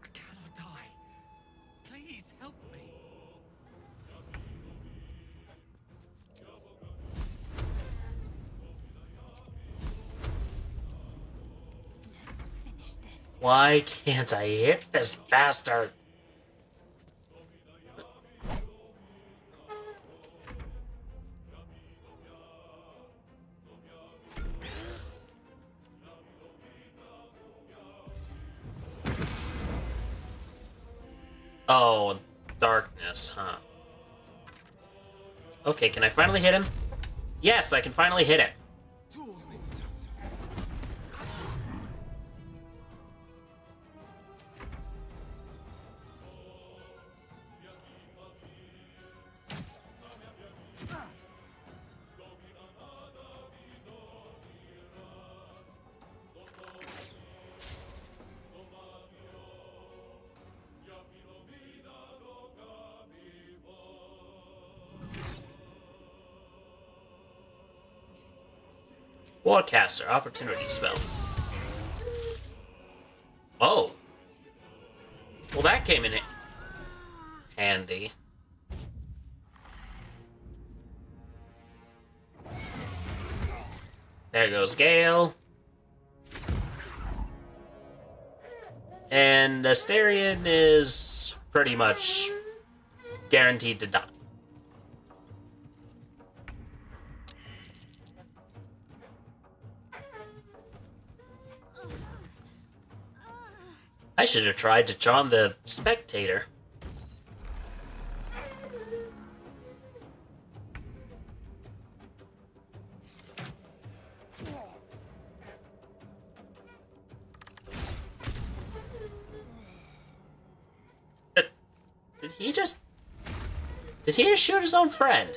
I cannot die. Please help me. Let's finish this. Why can't I hit this bastard? Oh, darkness, huh? Okay, can I finally hit him? Yes, I can finally hit him. Warcaster, opportunity spell. Oh. Well, that came in handy. There goes Gale. And Asterion is pretty much guaranteed to die. I should have tried to charm the spectator. Did he just shoot his own friend?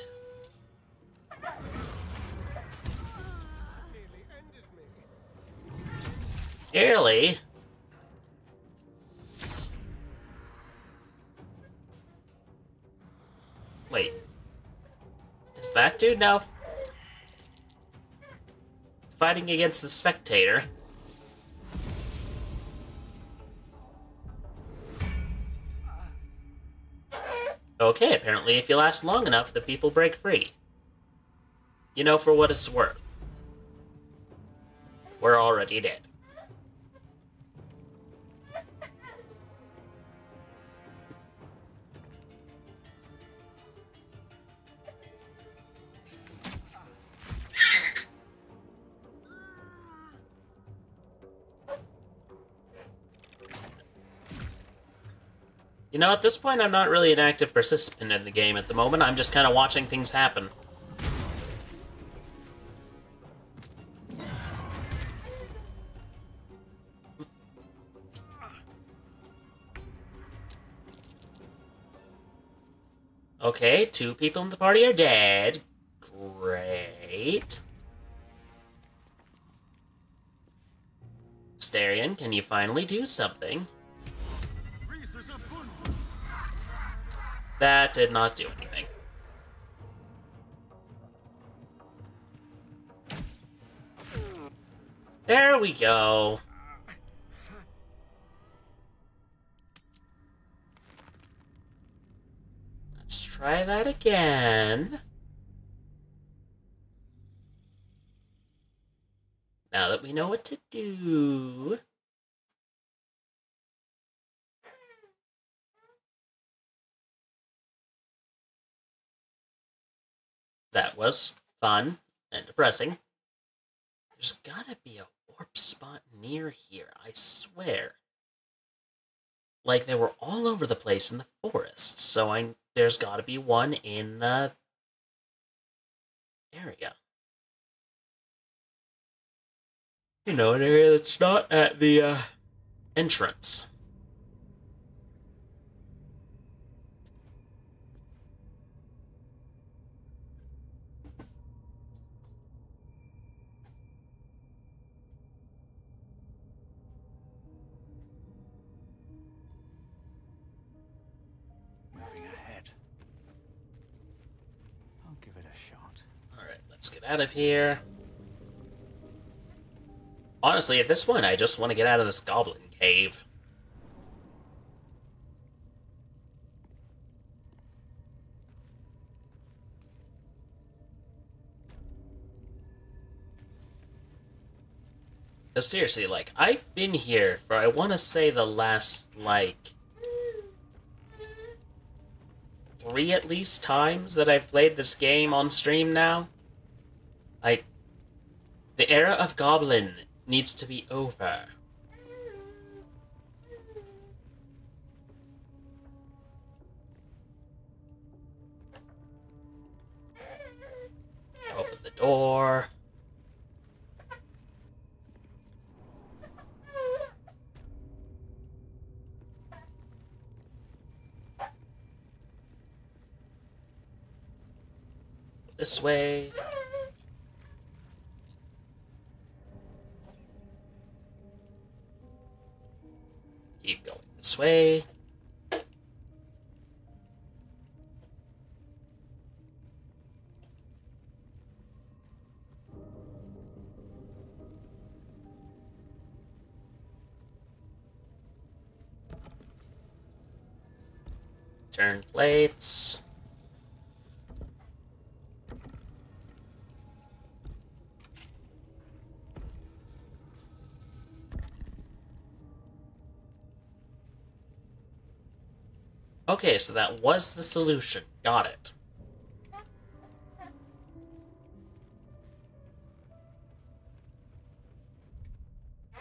Nearly. Wait. Is that dude now fighting against the spectator? Okay, apparently if you last long enough, the people break free. You know, for what it's worth. We're already dead. You know, at this point, I'm not really an active participant in the game at the moment. I'm just kind of watching things happen. Okay, 2 people in the party are dead. Great. Starion, can you finally do something? That did not do anything. There we go. Let's try that again. Now that we know what to do. That was fun and depressing. There's gotta be a warp spot near here, I swear. Like, they were all over the place in the forest, so there's gotta be one in the area. You know, an area that's not at the entrance. Let's get out of here. Honestly, at this point, I just want to get out of this goblin cave. Because seriously, like, I've been here for, I want to say, the last, like, 3 at least times that I've played this game on stream now. The era of Goblin needs to be over. Open the door. This way. Keep going this way. Turn plates. Okay, so that was the solution. Got it.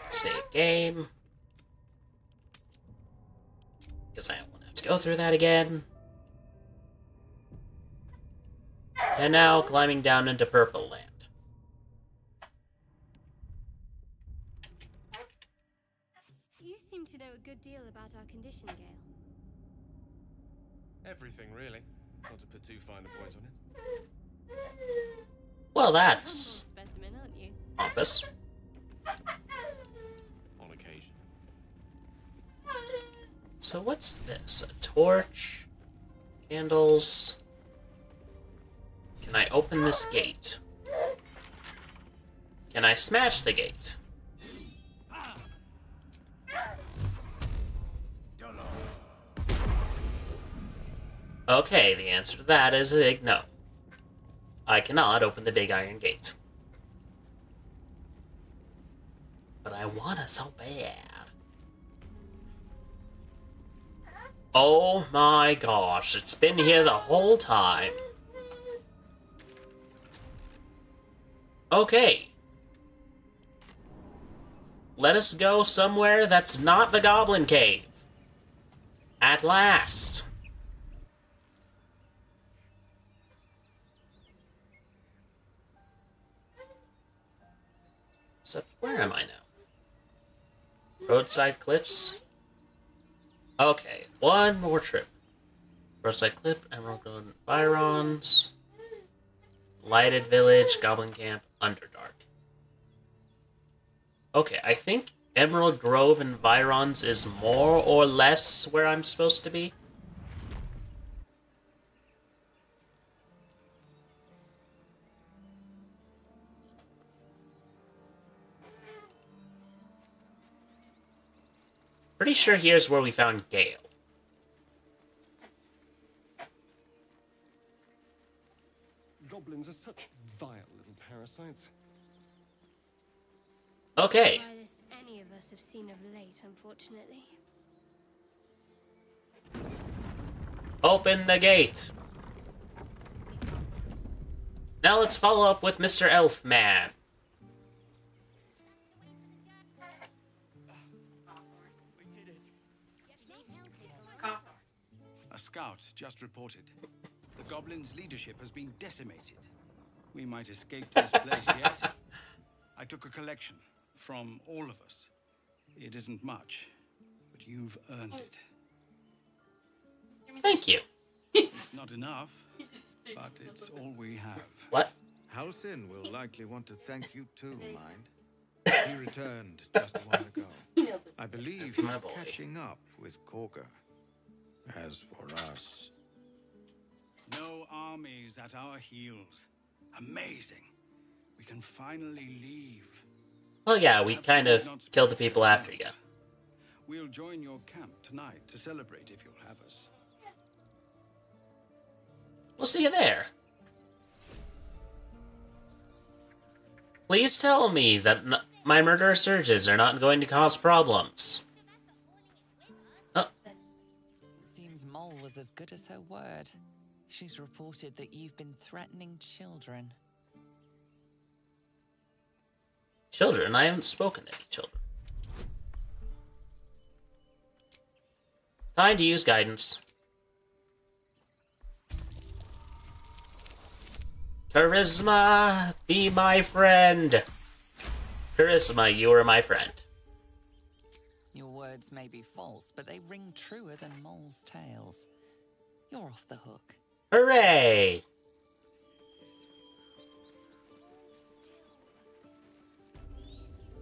Save game. Because I don't want to have to go through that again. And now climbing down into Purple Land. You seem to know a good deal about our condition, Gale. Everything, really. Not to put too fine a point on it. Well, that's Humble specimen, aren't you? pompous. On occasion. So what's this? A torch? Candles? Can I open this gate? Can I smash the gate? Okay, the answer to that is a big no. I cannot open the big iron gate. But I wanna so bad. Oh my gosh, it's been here the whole time. Okay. Let us go somewhere that's not the Goblin Cave. At last. So, where am I now? Roadside cliffs? Okay, one more trip. Roadside cliff, Emerald Grove, Byrons. Lighted Village, Goblin Camp, Underdark. Okay, I think Emerald Grove and Byrons is more or less where I'm supposed to be. Pretty sure here's where we found Gale. Goblins are such vile little parasites. Okay. The vilest any of us have seen of late, unfortunately. Open the gate. Now let's follow up with Mr. Elfman. A scout just reported. The goblins' leadership has been decimated. We might escape this place yet. I took a collection from all of us. It isn't much, but you've earned it. Thank you. Not enough, but it's all we have. What? Halsin will likely want to thank you too, mind. He returned just a while ago. I believe That's he's my boy. catching up with Korga. As for us, No armies at our heels. Amazing. We can finally leave. Well, yeah, we kind of killed the people after you. We'll join your camp tonight to celebrate if you'll have us. We'll see you there. Please tell me that my murderous surges are not going to cause problems. Oh, Seems Mole was as good as her word. She's reported that you've been threatening children. children. I haven't spoken to any children. Time to use guidance. Charisma, be my friend. Charisma, you are my friend. Your words may be false, but they ring truer than Mole's tales. You're off the hook. Hooray!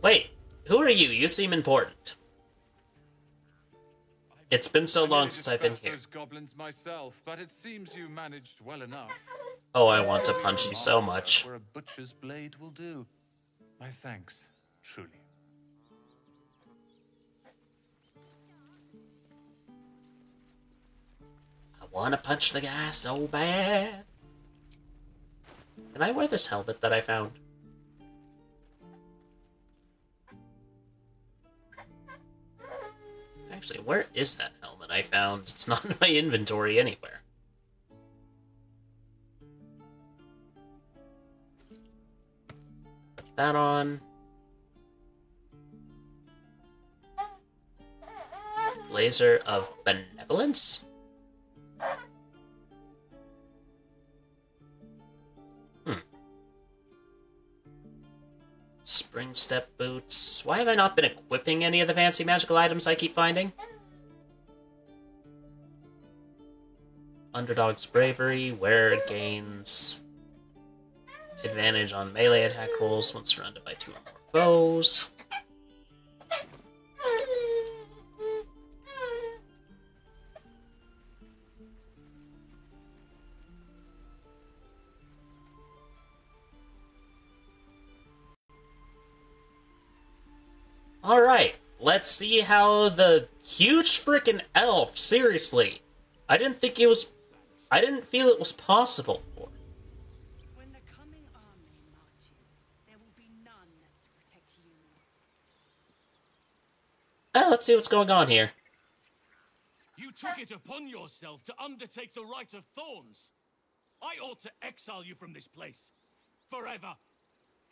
Wait, who are you? You seem important. It's been so long since I've been here. Those goblins myself, but it seems you managed well enough. Oh, I want to punch you so much. Where a butcher's blade will do. My thanks, truly. I want to punch the guy so bad. Can I wear this helmet that I found? Actually, where is that helmet that I found. It's not in my inventory anywhere. Put that on. Blazer of Benevolence? Spring step boots. Why have I not been equipping any of the fancy magical items I keep finding? Underdog's bravery, where it gains advantage on melee attack rolls when surrounded by 2 or more foes. Alright, let's see how the huge frickin' elf, seriously. I didn't feel it was possible for. When the coming army marches, there will be none to protect you. Let's see what's going on here. You took it upon yourself to undertake the Rite of Thorns. I ought to exile you from this place. Forever.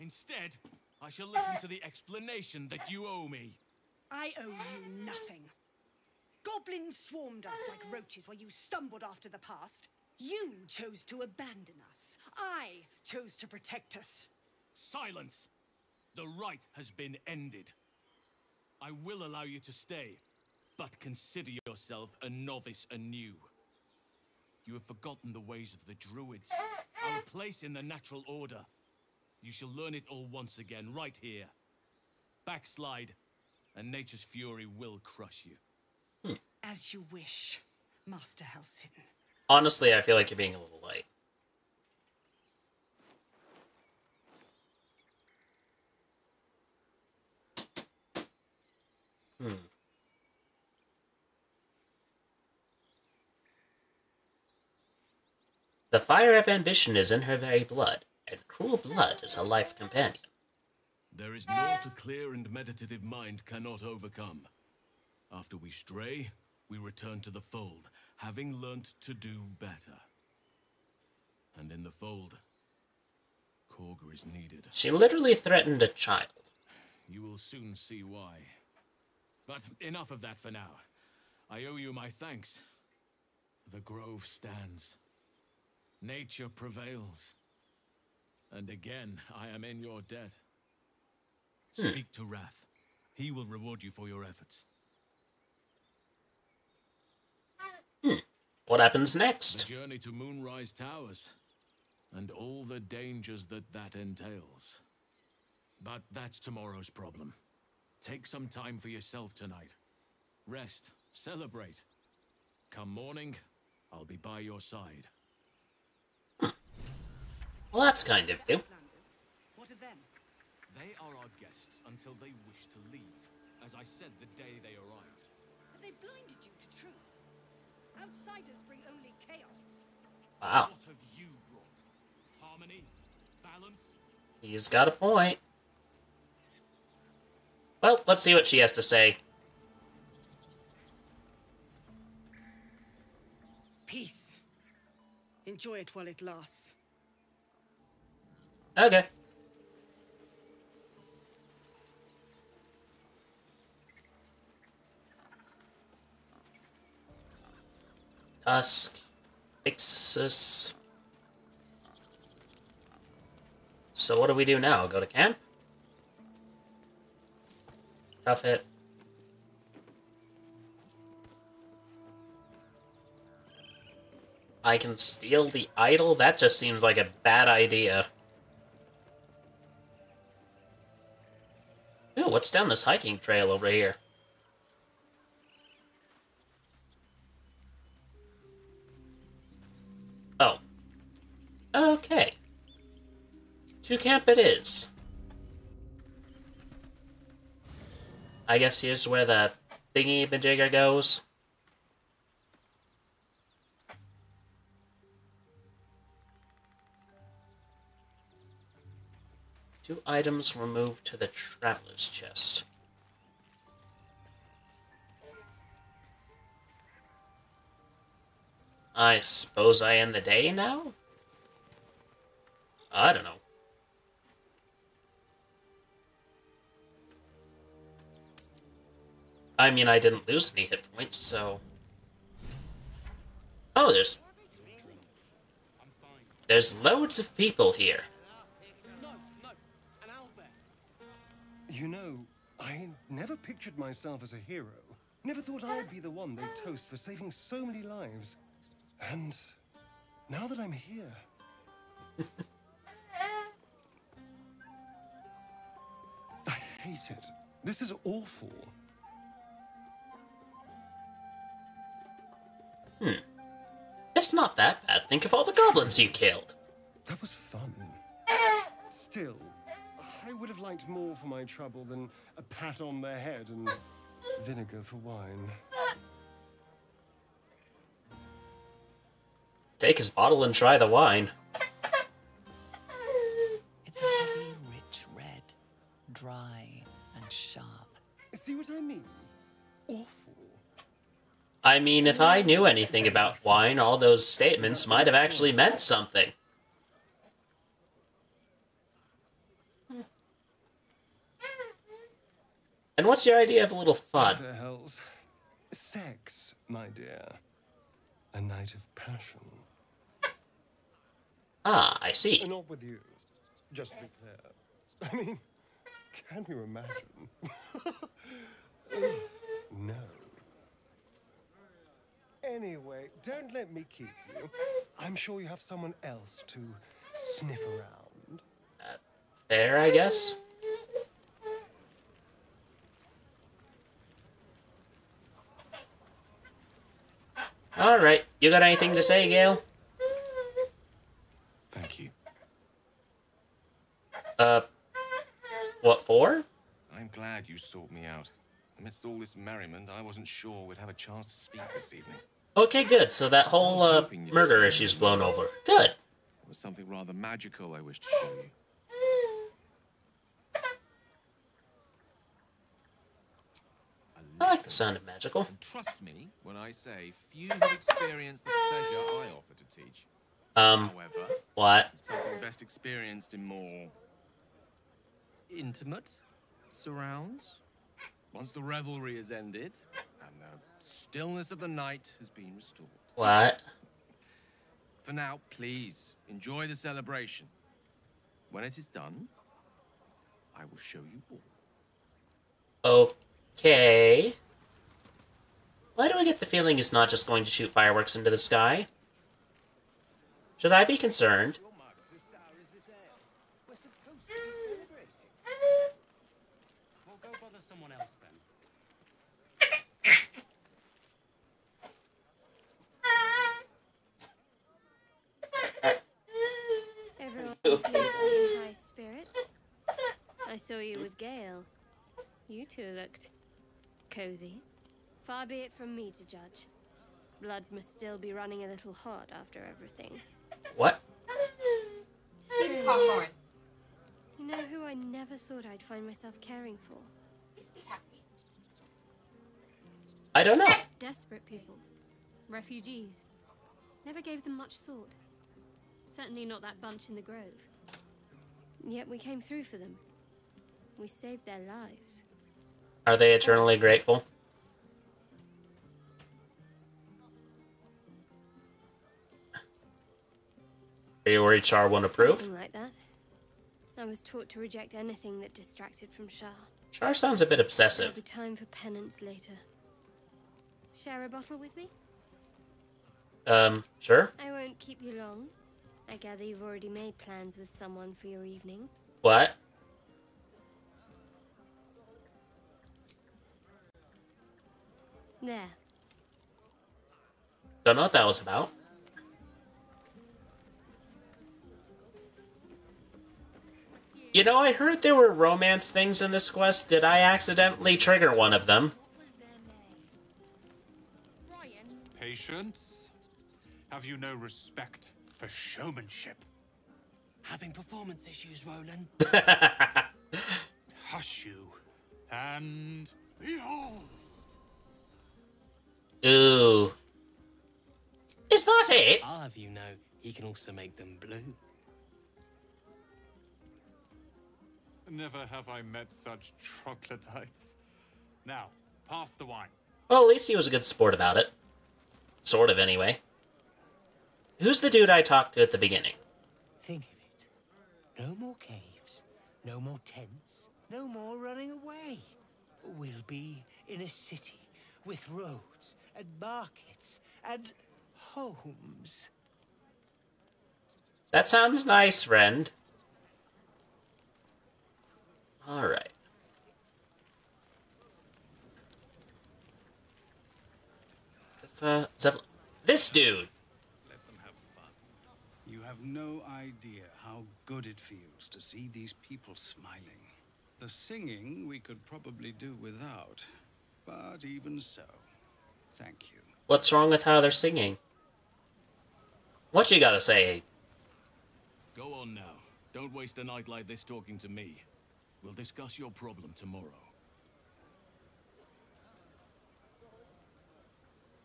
Instead, I shall listen to the explanation that you owe me. I owe you nothing. Goblins swarmed us like roaches while you stumbled after the past. You chose to abandon us. I chose to protect us. Silence! The rite has been ended. I will allow you to stay, but consider yourself a novice anew. You have forgotten the ways of the druids, our place in the natural order. You shall learn it all once again, right here. Backslide, and nature's fury will crush you. As you wish, Master Halcyon. Honestly, I feel like you're being a little light. The fire of ambition is in her very blood, and cruel blood is a life companion. There is naught a clear and meditative mind cannot overcome. After we stray, we return to the fold, having learnt to do better. And in the fold, Korga is needed. She literally threatened a child. You will soon see why. But enough of that for now. I owe you my thanks. The grove stands. Nature prevails. And again, I am in your debt. Speak to Wrath. He will reward you for your efforts. What happens next? The journey to Moonrise Towers, and all the dangers that entails. But that's tomorrow's problem. Take some time for yourself tonight. Rest, celebrate. Come morning, I'll be by your side. Well, that's kind of you. What of them? They are our guests until they wish to leave, as I said the day they arrived. Have they blinded you to truth? Outsiders bring only chaos. Wow. What have you brought? Harmony? Balance? He's got a point. Well, let's see what she has to say. Peace. Enjoy it while it lasts. Okay. Tusk. Ixus. So what do we do now? Go to camp? Tough hit. I can steal the idol? That just seems like a bad idea. Ooh, what's down this hiking trail over here? Oh. Okay. To camp it is. I guess here's where the thingy-majigger goes. Two items were moved to the traveler's chest. I suppose I end the day now? I don't know. I mean, I didn't lose any hit points, so... Oh, there's loads of people here. You know, I never pictured myself as a hero. Never thought I'd be the one they toast for saving so many lives. And now that I'm here... I hate it. This is awful. It's not that bad. Think of all the goblins you killed. That was fun. Still, I would have liked more for my trouble than a pat on the head and vinegar for wine. Take his bottle and try the wine. It's a heavy, rich red, dry and sharp. See what I mean? Awful. I mean, if I knew anything about wine, all those statements might have actually meant something. And what's your idea of a little fun? What the hell's sex, my dear? A night of passion. Ah, I see. Not with you, just to be clear. I mean, can you imagine? No. Anyway, don't let me keep you. I'm sure you have someone else to sniff around. Fair, I guess. Alright, you got anything to say, Gale? Thank you. What for? I'm glad you sought me out. Amidst all this merriment, I wasn't sure we'd have a chance to speak this evening. Okay, good. So that whole, murder issue's blown over. Good. There was something rather magical I wished to show you. I like the sound of magical. And trust me when I say few have experienced the pleasure I offer to teach. However, what? It's something best experienced in more intimate surrounds. Once the revelry is ended and the stillness of the night has been restored. What? For now, please enjoy the celebration. When it is done, I will show you all. Okay. Why do I get the feeling he's not just going to shoot fireworks into the sky? Should I be concerned? Well, go bother someone else then. Everyone seems to be in high spirits. I saw you with Gale. You two looked cozy. Far be it from me to judge. Blood must still be running a little hot after everything. What? Strange. You know who I never thought I'd find myself caring for? I don't know. Desperate people. Refugees. Never gave them much thought. Certainly not that bunch in the grove. Yet we came through for them. We saved their lives. Are they eternally grateful? Are you worried Char won't approve? Something like that. I was taught to reject anything that distracted from Shah. Char sounds a bit There'll obsessive. be time for penance later. Share a bottle with me? Sure. I won't keep you long. I gather you've already made plans with someone for your evening. What? There. Don't know what that was about. You know, I heard there were romance things in this quest. Did I accidentally trigger one of them? Patience? Have you no respect for showmanship? Having performance issues, Roland. Hush you, and behold! Ooh. Is not it! I'll have you know, he can also make them blue. Never have I met such troglodytes. Now, pass the wine. Well, at least he was a good sport about it. Sort of, anyway. Who's the dude I talked to at the beginning? Think of it. No more caves, no more tents, no more running away. We'll be in a city with roads and markets and homes. That sounds nice, friend. Alright. This dude! Let them have fun. You have no idea how good it feels to see these people smiling. The singing we could probably do without, but even so, thank you. What's wrong with how they're singing? What you gotta say? Go on now. Don't waste a night like this talking to me. We'll discuss your problem tomorrow.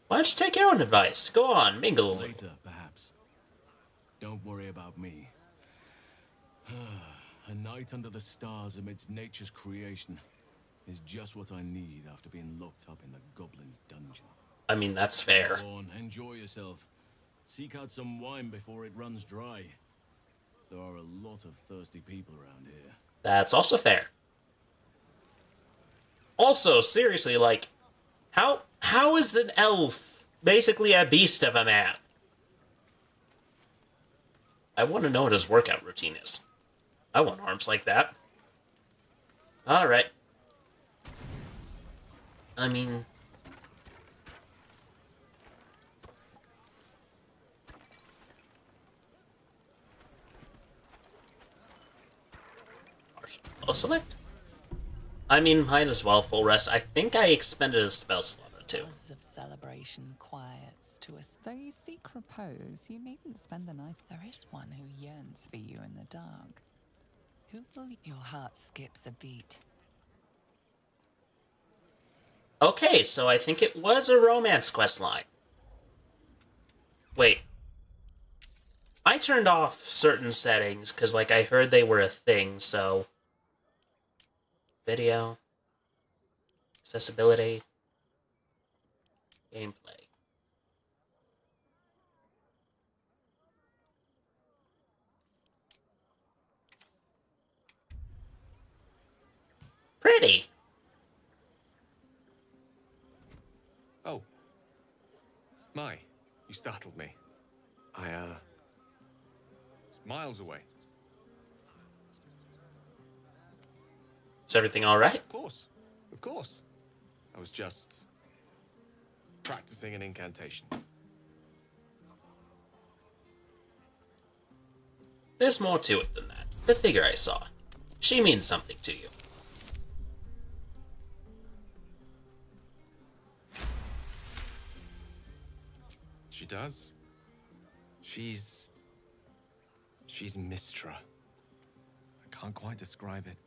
Why don't you take your own advice? Go on, mingle. Later, perhaps. Don't worry about me. A night under the stars amidst nature's creation is just what I need after being locked up in the goblin's dungeon. I mean, that's fair. Go on, enjoy yourself. Seek out some wine before it runs dry. There are a lot of thirsty people around here. That's also fair. Also, seriously, like, how is an elf basically a beast of a man? I want to know what his workout routine is. I want arms like that. Alright. I mean... Auto select? I mean, might as well full rest. I think I expended a spell slot or two. Buzz of celebration quiets to us. Though you seek repose, you needn't spend the night. There is one who yearns for you in the dark. Who will your heart skips a beat? Okay, so I think it was a romance quest line. Wait. I turned off certain settings because, like, I heard they were a thing, so... Video. Accessibility. Gameplay. Pretty. Oh. My, you startled me. It's miles away. Is everything alright? Of course. Of course. I was just practicing an incantation. There's more to it than that. The figure I saw. She means something to you. She does. She's Mistra. I can't quite describe it.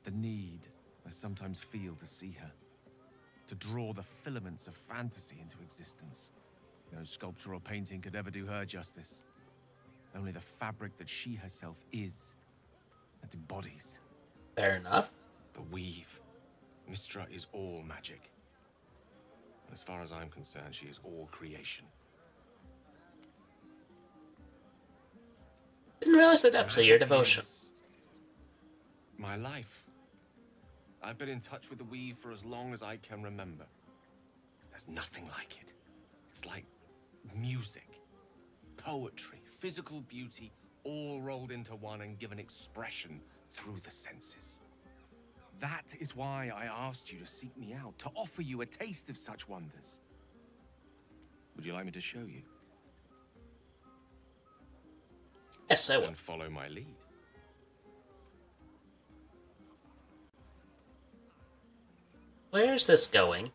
The need I sometimes feel to see her. To draw the filaments of fantasy into existence. No sculpture or painting could ever do her justice. Only the fabric that she herself is and embodies. Fair enough. The weave. Mistra is all magic. As far as I'm concerned, she is all creation. Didn't realize the depths of your devotion. My life. I've been in touch with the weave for as long as I can remember. There's nothing like it. It's like music, poetry, physical beauty, all rolled into one and given expression through the senses. That is why I asked you to seek me out, to offer you a taste of such wonders. Would you like me to show you? Yes, I will. And follow my lead. Where's this going?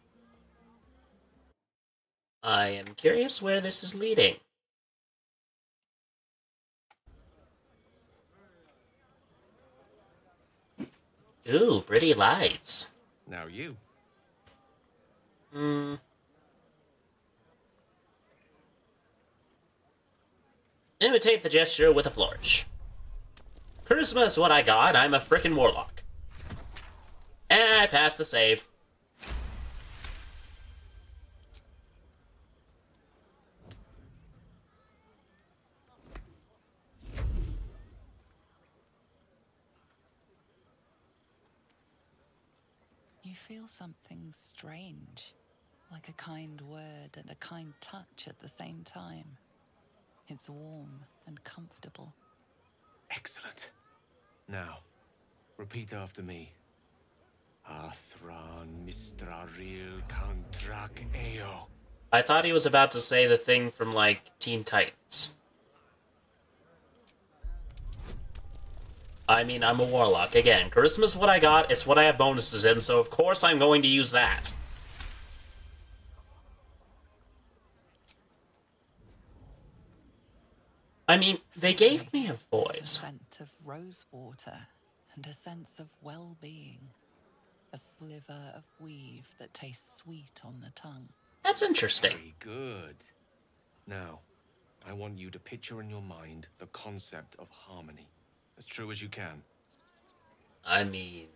I am curious where this is leading. Ooh, pretty lights. Now you. Imitate the gesture with a flourish. Charisma is what I got. I'm a frickin' warlock. And I passed the save. You feel something strange, like a kind word and a kind touch at the same time. It's warm and comfortable. Excellent. Now, repeat after me. Athran Mistraril Kantrak Eo. I thought he was about to say the thing from, like, Teen Titans. I mean, I'm a warlock. Again, charisma's what I got, it's what I have bonuses in, so of course I'm going to use that. I mean, they gave me a voice. A scent of rose water and a sense of well-being. A sliver of weave that tastes sweet on the tongue. That's interesting. Very good. Now, I want you to picture in your mind the concept of harmony. As true as you can. I mean...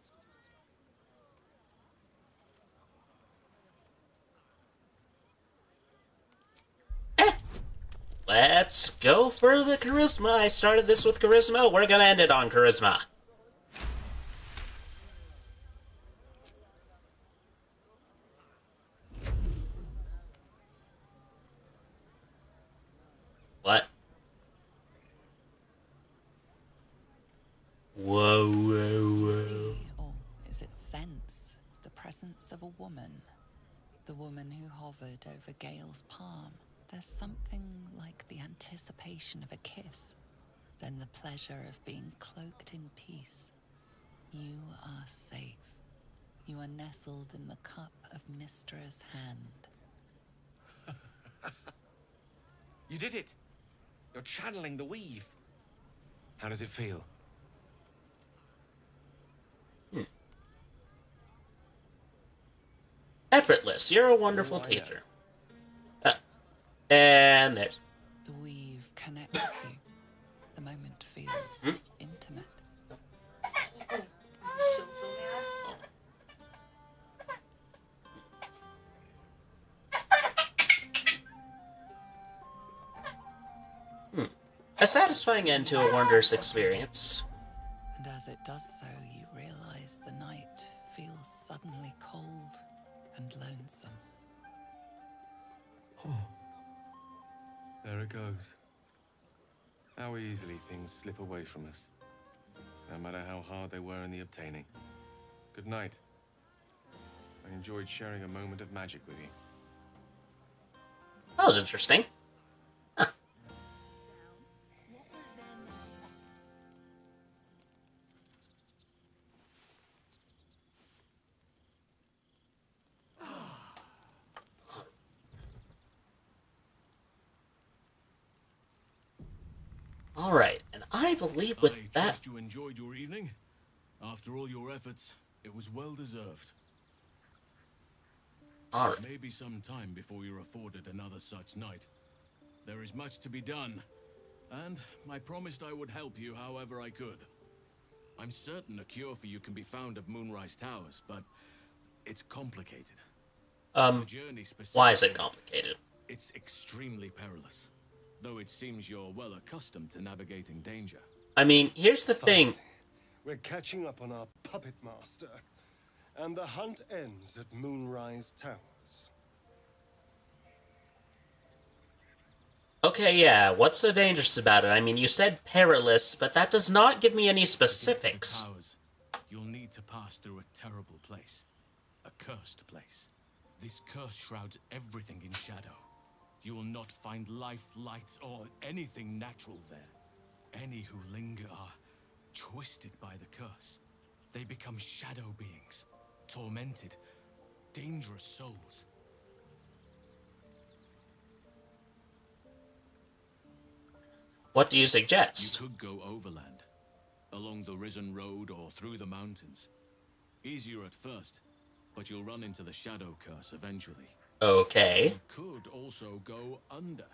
Let's go for the charisma. I started this with charisma. We're gonna end it on charisma. What? Whoa, whoa, whoa. See, or is it sense, the presence of a woman? The woman who hovered over Gale's palm. There's something like the anticipation of a kiss, then the pleasure of being cloaked in peace. You are safe. You are nestled in the cup of Mystra's hand. You did it! You're channeling the weave. How does it feel? Effortless. You're a wonderful teacher. And there's... The weave connects you. The moment feels intimate. A satisfying end to a wondrous experience. And as it does so, you realize the night feels suddenly cold and lonesome. There it goes. How easily things slip away from us, no matter how hard they were in the obtaining. Good night. I enjoyed sharing a moment of magic with you. That was interesting. Huh. All right, and I believe with I that... trust you enjoyed your evening. After all your efforts, it was well deserved. All right. Maybe some time before you're afforded another such night. There is much to be done, and I promised I would help you however I could. I'm certain a cure for you can be found at Moonrise Towers, but it's complicated. The journey why is it complicated? It's extremely perilous, though it seems you're well accustomed to navigating danger. I mean, here's the thing. We're catching up on our puppet master, and the hunt ends at Moonrise Towers. Okay, yeah, what's so dangerous about it? I mean, you said perilous, but that does not give me any specifics. Towers, you'll need to pass through a terrible place. A cursed place. This curse shrouds everything in shadow. You will not find life, light, or anything natural there. Any who linger are twisted by the curse. They become shadow beings, tormented, dangerous souls. What do you suggest? You could go overland, along the Risen Road or through the mountains. Easier at first, but you'll run into the shadow curse eventually. Okay. You could also go under.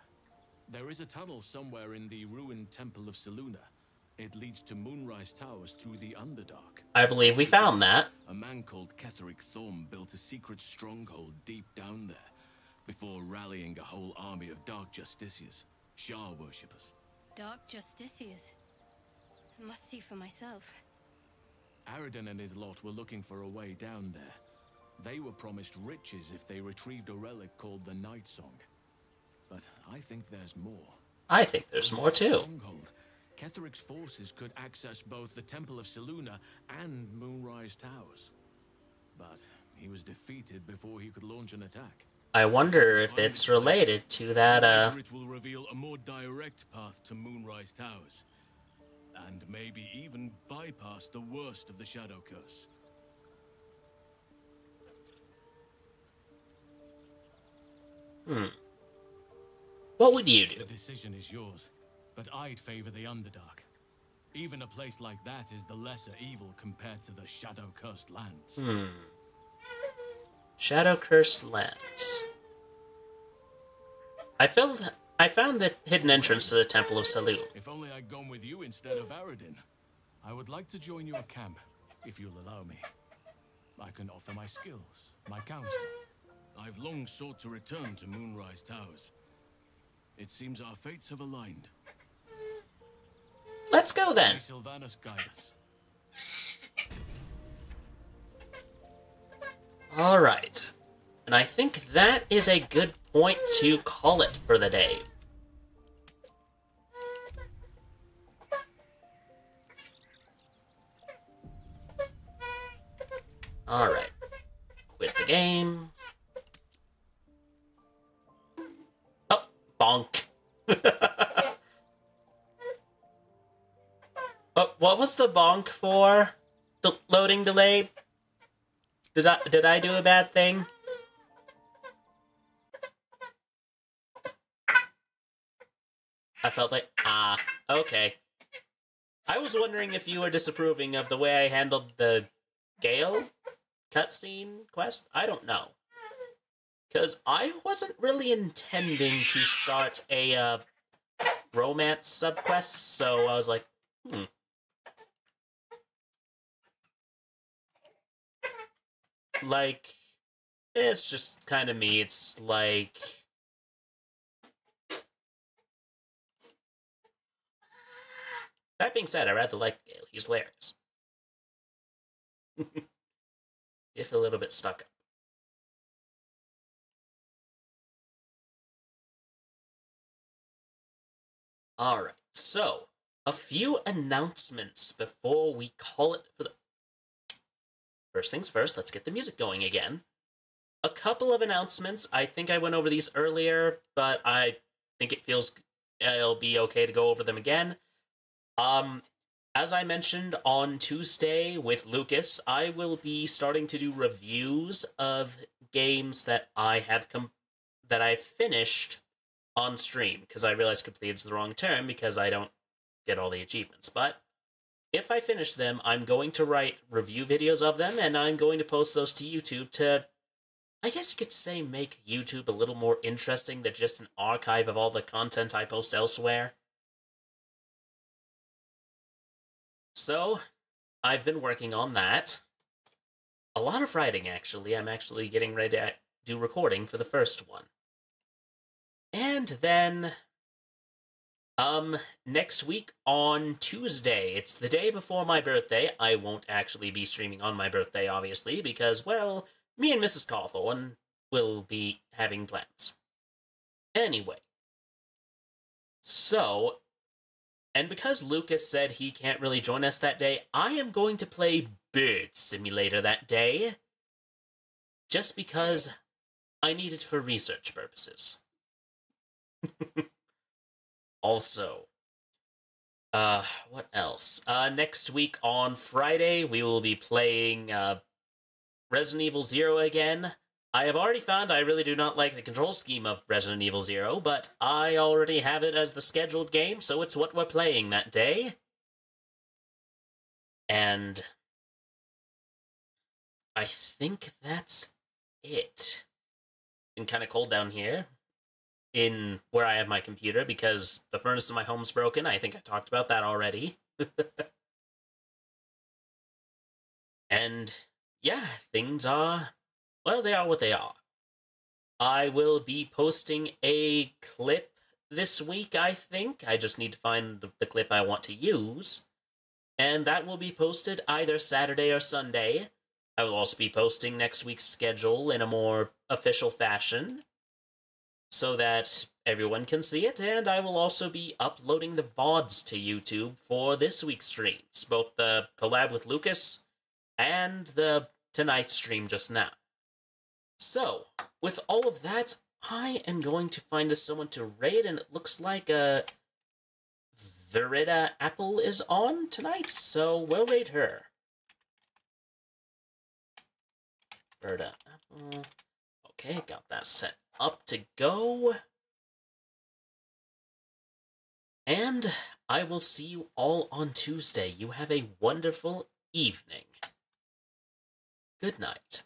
There is a tunnel somewhere in the ruined Temple of Selûne. It leads to Moonrise Towers through the Underdark. I believe we found that. A man called Ketheric Thorm built a secret stronghold deep down there, before rallying a whole army of Dark Justiciars, Shah worshippers. Dark Justiciars. I must see for myself. Aradin and his lot were looking for a way down there. They were promised riches if they retrieved a relic called the Nightsong. But I think there's more. I think there's more too. Stronghold. Ketheric's forces could access both the Temple of Selûne and Moonrise Towers. But he was defeated before he could launch an attack. I wonder if it's related to that, It will reveal a more direct path to Moonrise Towers. And maybe even bypass the worst of the Shadow Curse. What would you do? The decision is yours, but I'd favor the Underdark. Even a place like that is the lesser evil compared to the Shadow-Cursed lands. Shadow-Cursed lands. I found the hidden entrance to the Temple of Selûne. If only I'd gone with you instead of Aradin. I would like to join your camp, if you'll allow me. I can offer my skills, my counsel. I've long sought to return to Moonrise Towers. It seems our fates have aligned. Let's go then. May Sylvanas guide us. Alright. And I think that is a good point to call it for the day. Alright. Quit the game. Oh, bonk. What was the bonk for? The loading delay? Did I do a bad thing? I felt like, okay. I was wondering if you were disapproving of the way I handled the Gale cutscene quest? I don't know. Because I wasn't really intending to start a, romance subquest, so I was like, Like, it's just kind of me. It's like... That being said, I rather like Gale. He's hilarious. If a little bit stuck up. Alright, so, a few announcements before we call it for the... First things first, let's get the music going again. A couple of announcements. I think I went over these earlier, but I think it'll be okay to go over them again. As I mentioned on Tuesday with Lucas, I will be starting to do reviews of games that I've finished on stream, because I realized completed is the wrong term because I don't get all the achievements. But if I finish them, I'm going to write review videos of them, and I'm going to post those to YouTube to, I guess you could say, make YouTube a little more interesting than just an archive of all the content I post elsewhere. So, I've been working on that. A lot of writing, actually. I'm actually getting ready to do recording for the first one. And then, next week on Tuesday, it's the day before my birthday. I won't actually be streaming on my birthday, obviously, because, well, me and Mrs. Cawthorn will be having plans. Anyway. So, and because Lucas said he can't really join us that day, I am going to play Bird Simulator that day. Just because I need it for research purposes. Also, what else? Next week on Friday, we will be playing, Resident Evil 0 again. I have already found I really do not like the control scheme of Resident Evil 0, but I already have it as the scheduled game, so it's what we're playing that day. And I think that's it. Been kind of cold down here. in where I have my computer because the furnace in my home's broken. I think I talked about that already. And yeah, things are, well, they are what they are. I will be posting a clip this week, I think. I just need to find the clip I want to use. And that will be posted either Saturday or Sunday. I will also be posting next week's schedule in a more official fashion so that everyone can see it, and I will also be uploading the VODs to YouTube for this week's streams, both the collab with Lucas and the tonight stream just now. So, with all of that, I am going to find us someone to raid, and it looks like Verita Apple is on tonight, so we'll raid her. Verita Apple. Okay, got that set up to go. And I will see you all on Tuesday. You have a wonderful evening. Good night.